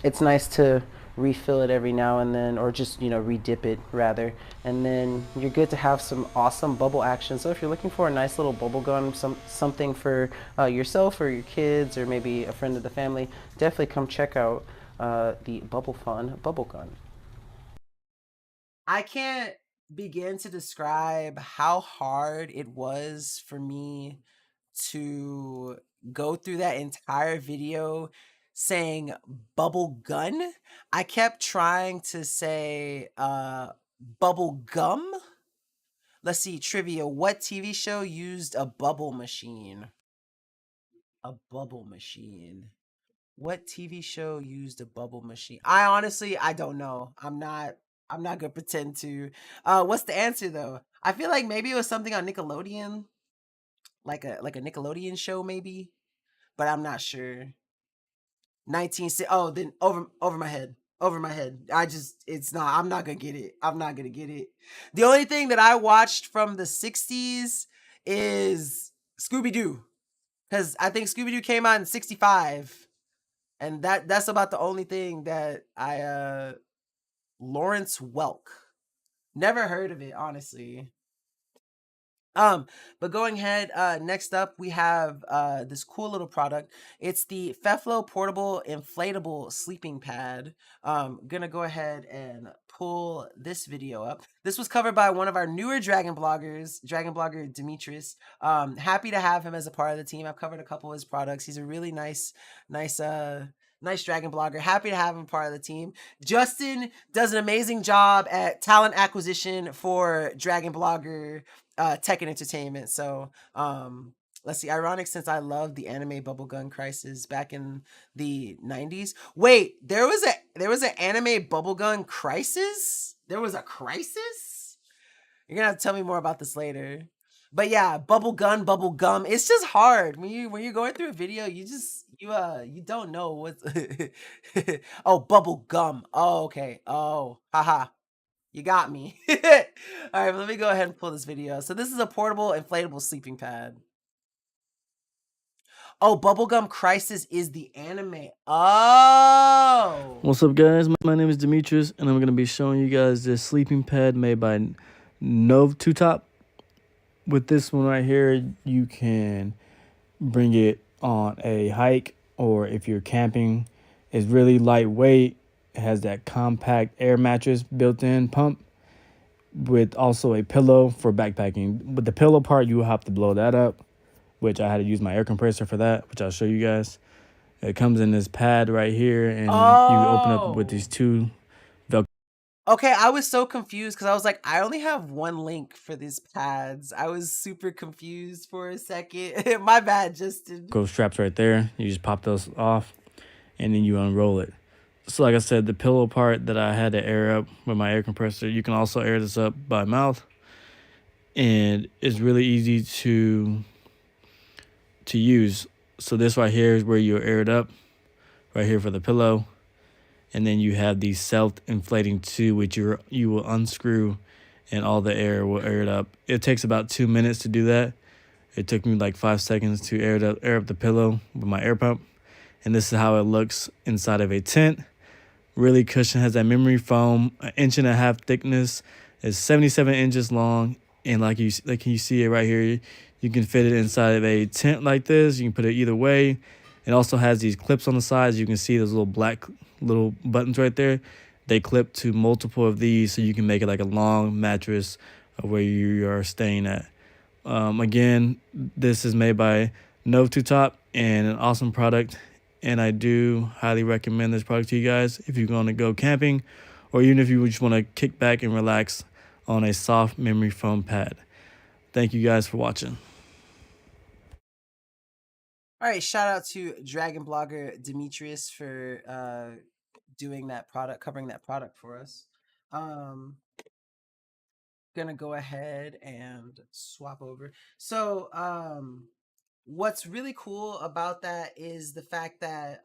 S6: It's nice to refill it every now and then, or just re-dip it rather, and then you're good to have some awesome bubble action. So if you're looking for a nice little bubble gun, something for yourself or your kids or maybe a friend of the family, definitely come check out the Bubble Fun bubble gun.
S1: I can't begin to describe how hard it was for me to go through that entire video saying bubble gun. I kept trying to say bubble gum. Let's see, trivia. What TV show used a bubble machine? A bubble machine. What TV show used a bubble machine? I don't know. I'm not gonna pretend to. What's the answer though? I feel like maybe it was something on Nickelodeon, like a Nickelodeon show maybe, but I'm not sure. 19. Oh, then over my head. Over my head. It's not. I'm not gonna get it. I'm not gonna get it. The only thing that I watched from the 60s is Scooby Doo, because I think Scooby Doo came out in 65. And that's about the only thing that Lawrence Welk. Never heard of it, honestly. But going ahead, next up we have this cool little product. It's the Feflo portable inflatable sleeping pad. Gonna go ahead and pull this video up. This was covered by one of our newer Dragon blogger Demetrius. Happy to have him as a part of the team. I've covered a couple of his products. He's a really nice Dragon blogger. Happy to have him part of the team. Justin does an amazing job at talent acquisition for Dragon blogger tech and entertainment. So let's see. Ironic, since I love the anime bubblegum crisis back in the 90s. Wait, there was an anime bubblegum crisis? There was a crisis? You're gonna have to tell me more about this later. But yeah, bubble gum. It's just hard when you're going through a video. You don't know what's oh, bubble gum. Oh, okay. Oh, haha. You got me. All right, let me go ahead and pull this video. So this is a portable inflatable sleeping pad. Oh, Bubblegum Crisis is the anime. Oh.
S9: What's up, guys? My name is Demetrius, and I'm going to be showing you guys this sleeping pad made by Nkda. With this one right here, you can bring it on a hike, or if you're camping. It's really lightweight. It has that compact air mattress built-in pump with also a pillow for backpacking. With the pillow part, you will have to blow that up, which I had to use my air compressor for that, which I'll show you guys. It comes in this pad right here, and you open up with these two Velcro.
S1: Okay, I was so confused because I was like, I only have one link for these pads. I was super confused for a second. My bad, Justin.
S9: Straps right there. You just pop those off, and then you unroll it. So like I said, the pillow part that I had to air up with my air compressor, you can also air this up by mouth. And it's really easy to use. So this right here is where you air it up, right here for the pillow. And then you have the self-inflating too, which you will unscrew, and all the air will air it up. It takes about 2 minutes to do that. It took me like 5 seconds to air up the pillow with my air pump. And this is how it looks inside of a tent. Really cushion, has that memory foam, 1.5 inches thickness, is 77 inches long, and like you see it right here, you can fit it inside of a tent like this. You can put it either way. It also has these clips on the sides. You can see those little black little buttons right there. They clip to multiple of these, so you can make it like a long mattress of where you are staying at. Again, this is made by Nkda and an awesome product. And I do highly recommend this product to you guys if you're going to go camping, or even if you just want to kick back and relax on a soft memory foam pad. Thank you guys for watching.
S1: All right, shout out to Dragon blogger Demetrius for doing that product, covering that product for us. Gonna go ahead and swap over. So what's really cool about that is the fact that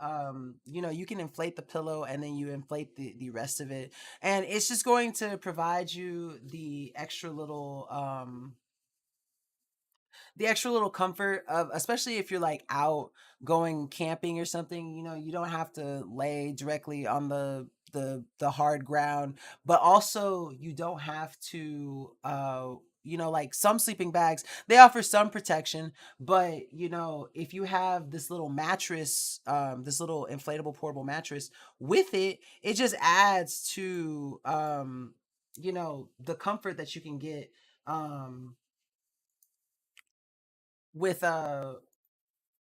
S1: you can inflate the pillow and then you inflate the rest of it, and it's just going to provide you the extra little comfort of, especially if you're like out going camping or something, you don't have to lay directly on the hard ground, but also you don't have to like some sleeping bags, they offer some protection, but if you have this little mattress, this little inflatable portable mattress with it, it just adds to the comfort that you can get with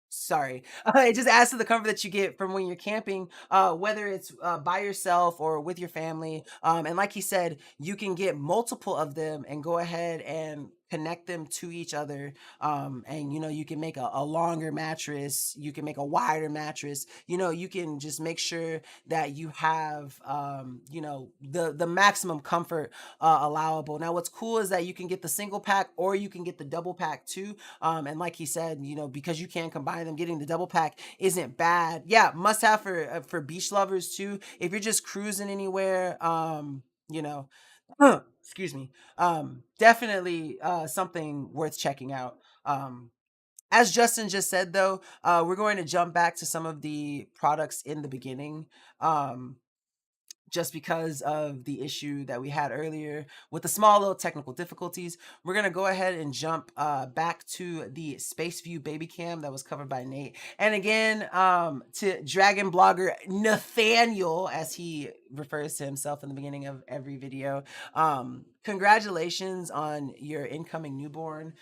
S1: sorry it just adds to the comfort that you get from when you're camping, whether it's by yourself or with your family. And like he said, you can get multiple of them and go ahead and connect them to each other, and you can make a longer mattress, you can make a wider mattress, you can just make sure that you have the maximum comfort allowable. Now what's cool is that you can get the single pack or you can get the double pack too, and like he said, because you can combine them, getting the double pack isn't bad. Yeah, must have for beach lovers too, if you're just cruising anywhere, excuse me, definitely something worth checking out. As Justin just said though, we're going to jump back to some of the products in the beginning. just because of the issue that we had earlier with the small little technical difficulties. We're gonna go ahead and jump back to the Space View baby cam that was covered by Nate. And again, to Dragon blogger Nathaniel, as he refers to himself in the beginning of every video, congratulations on your incoming newborn.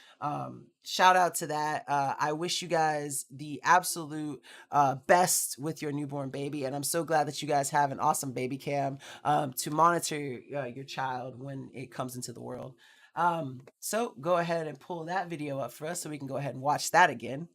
S1: Shout out to that. I wish you guys the absolute best with your newborn baby, and I'm so glad that you guys have an awesome baby cam to monitor your child when it comes into the world. So go ahead and pull that video up for us so we can go ahead and watch that again.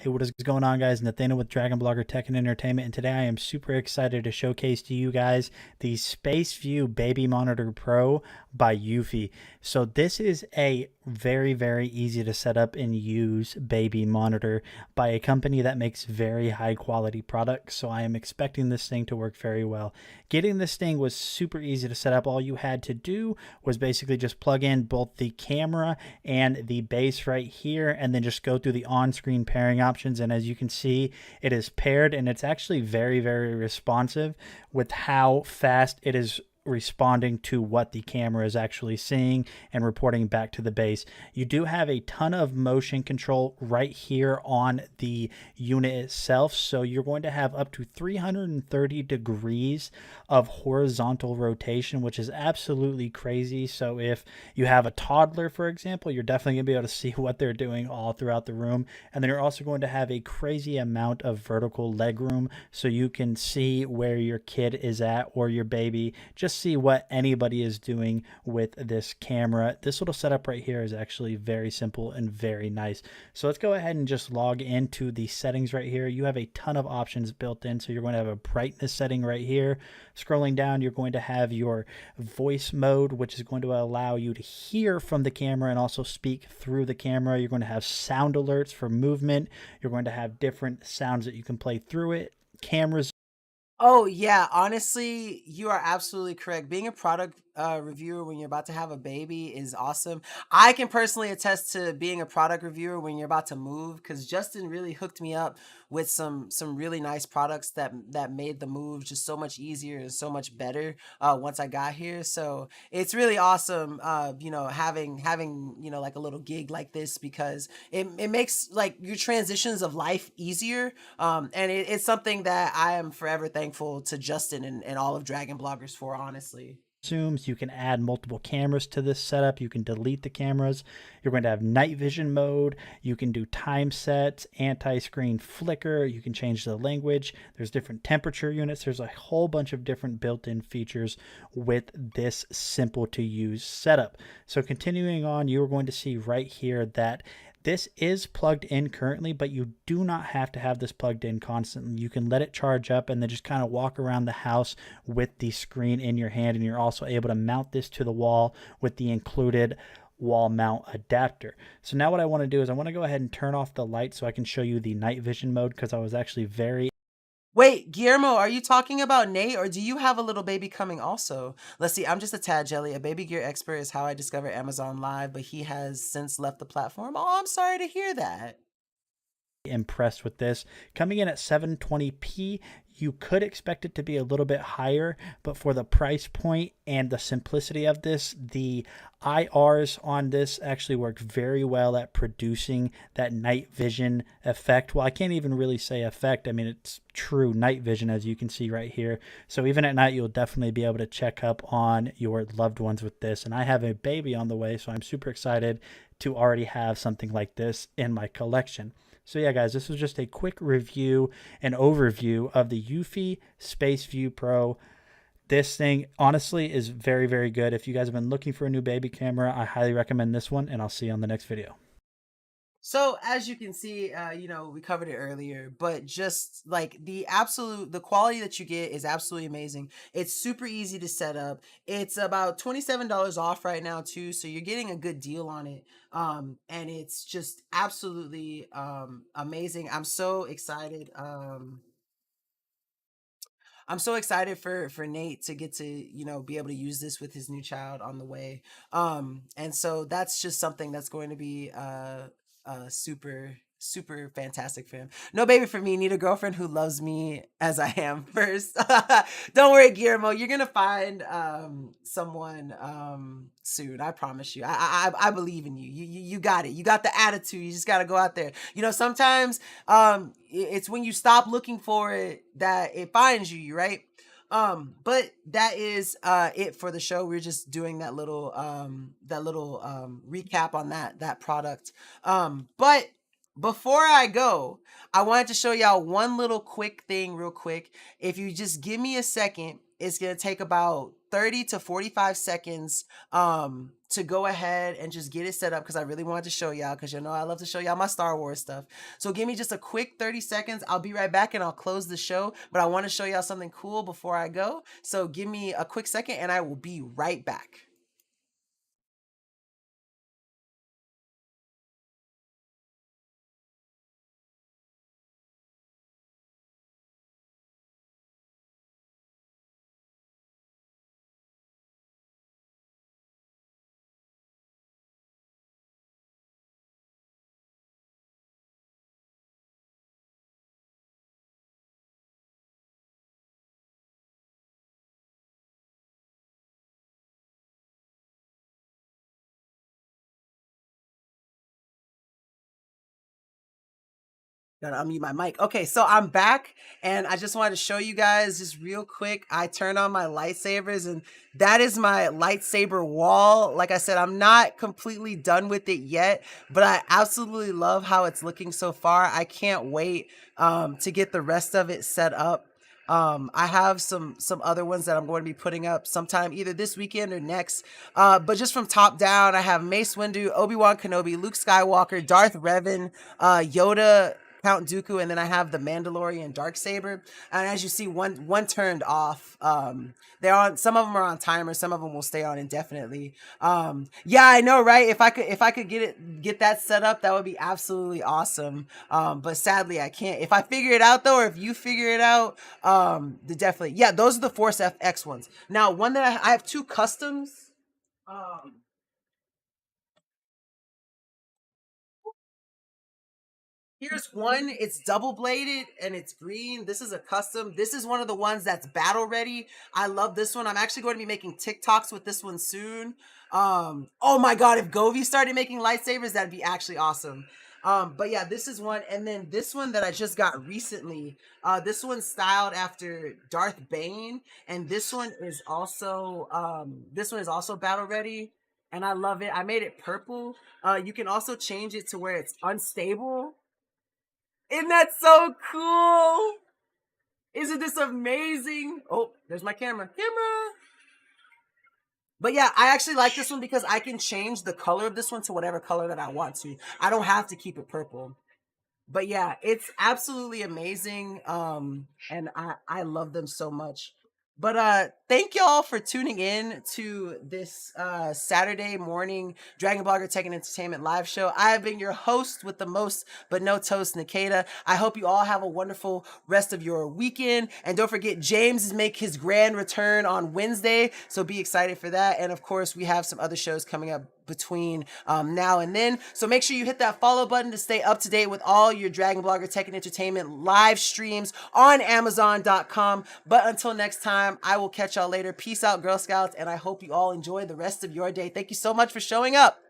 S2: Hey, what is going on, guys? Nathaniel with Dragon Blogger Tech and Entertainment, and today I am super excited to showcase to you guys the Space View Baby Monitor Pro by Eufy. So this is a very, very easy to set up and use baby monitor by a company that makes very high quality products. So I am expecting this thing to work very well. Getting this thing was super easy to set up. All you had to do was basically just plug in both the camera and the base right here, and then just go through the on-screen pairing options. And as you can see, it is paired, and it's actually very, very responsive with how fast it is responding to what the camera is actually seeing and reporting back to the base. You do have a ton of motion control right here on the unit itself, so you're going to have up to 330 degrees of horizontal rotation, which is absolutely crazy. So if you have a toddler, for example, you're definitely going to be able to see what they're doing all throughout the room. And then you're also going to have a crazy amount of vertical leg room, so you can see where your kid is at or your baby. Just see what anybody is doing with this camera. This little setup right here is actually very simple and very nice. So let's go ahead and just log into the settings right here. You have a ton of options built in. So you're going to have a brightness setting right here. Scrolling down, you're going to have your voice mode, which is going to allow you to hear from the camera and also speak through the camera. You're going to have sound alerts for movement. You're going to have different sounds that you can play through it. Cameras.
S1: Oh yeah, honestly, you are absolutely correct. Being a product reviewer when you're about to have a baby is awesome. I can personally attest to being a product reviewer when you're about to move, because Justin really hooked me up with some really nice products that made the move just so much easier and so much better once I got here. So it's really awesome, having like a little gig like this, because it makes like your transitions of life easier. And it's something that I am forever thankful to Justin and all of Dragon bloggers for, honestly.
S2: Zooms. You can add multiple cameras to this setup. You can delete the cameras. You're going to have night vision mode. You can do time sets, anti-screen flicker. You can change the language. There's different temperature units. There's a whole bunch of different built-in features with this simple to use setup. So continuing on, you're going to see right here that this is plugged in currently, but you do not have to have this plugged in constantly. You can let it charge up and then just kind of walk around the house with the screen in your hand, and you're also able to mount this to the wall with the included wall mount adapter. So now what I want to do is I want to go ahead and turn off the light so I can show you the night vision mode, because I was actually very...
S1: Wait, Guillermo, are you talking about Nate, or do you have a little baby coming also? Let's see, I'm just a tad jelly. A baby gear expert is how I discovered Amazon Live, but he has since left the platform. Oh, I'm sorry to hear that.
S2: impressed with this. Coming in at 720p, you could expect it to be a little bit higher, but for the price point and the simplicity of this, the IRs on this actually worked very well at producing that night vision effect. Well, I can't even really say effect. I mean, it's true night vision, as you can see right here. So even at night, you'll definitely be able to check up on your loved ones with this. And I have a baby on the way, so I'm super excited to already have something like this in my collection. So yeah, guys, this was just a quick review and overview of the Eufy Space View Pro. This thing, honestly, is very, very good. If you guys have been looking for a new baby camera, I highly recommend this one, and I'll see you on the next video.
S1: So as you can see, we covered it earlier, but just like the quality that you get is absolutely amazing. It's super easy to set up. It's about $27 off right now too, so you're getting a good deal on it. And it's just absolutely amazing. I'm so excited. I'm so excited for Nate to get to, be able to use this with his new child on the way. And so that's just something that's going to be super super fantastic fam. No baby for me. Need a girlfriend who loves me as I am first. Don't worry, Guillermo. You're gonna find someone soon. I promise you. I believe in you. You got it. You got the attitude. You just gotta go out there. You know, sometimes it's when you stop looking for it that it finds you. Right. But that is it for the show. We're just doing that little recap on that product. But before I go, I wanted to show y'all one little quick thing real quick. If you just give me a second, it's going to take about 30 to 45 seconds to go ahead and just get it set up because I really wanted to show y'all because you know I love to show y'all my Star Wars stuff. So give me just a quick 30 seconds. I'll be right back and I'll close the show, but I want to show y'all something cool before I go. So give me a quick second and I will be right back. Gotta unmute my mic. Okay, so I'm back and I just wanted to show you guys just real quick. I turned on my lightsabers and that is my lightsaber wall. Like I said, I'm not completely done with it yet, but I absolutely love how it's looking so far. I can't wait to get the rest of it set up. I have some other ones that I'm going to be putting up sometime either this weekend or next. But just from top down, I have Mace Windu, Obi-Wan Kenobi, Luke Skywalker, Darth Revan, Yoda, Count Dooku, and then I have the Mandalorian Darksaber. And as you see, one turned off. They're on. Some of them are on timer. Some of them will stay on indefinitely. Yeah, I know, right? If I could get that set up, that would be absolutely awesome. But sadly, I can't. If I figure it out though, or if you figure it out, definitely, yeah, those are the Force FX ones. Now, one that I have two customs. Here's one. It's double bladed and it's green. This is a custom. This is one of the ones that's battle ready. I love this one. I'm actually going to be making TikToks with this one soon. Oh my god, if Govi started making lightsabers, that'd be actually awesome. But yeah, this is one, and then this one that I just got recently. This one's styled after Darth Bane, and this one is also battle ready, and I love it. I made it purple. You can also change it to where it's unstable. Isn't that so cool? Isn't this amazing? Oh, there's my camera. But yeah, I actually like this one because I can change the color of this one to whatever color that I want to. I don't have to keep it purple. But yeah, it's absolutely amazing. And I love them so much. But thank y'all for tuning in to this Saturday morning Dragon Blogger Tech and Entertainment live show. I have been your host with the most but no toast, Nkda. I hope you all have a wonderful rest of your weekend. And don't forget, James is make his grand return on Wednesday, so be excited for that. And of course, we have some other shows coming up between now and then. So make sure you hit that follow button to stay up to date with all your Dragon Blogger Tech and Entertainment live streams on Amazon.com. But until next time, I will catch y'all later. Peace out, Girl Scouts, and I hope you all enjoy the rest of your day. Thank you so much for showing up.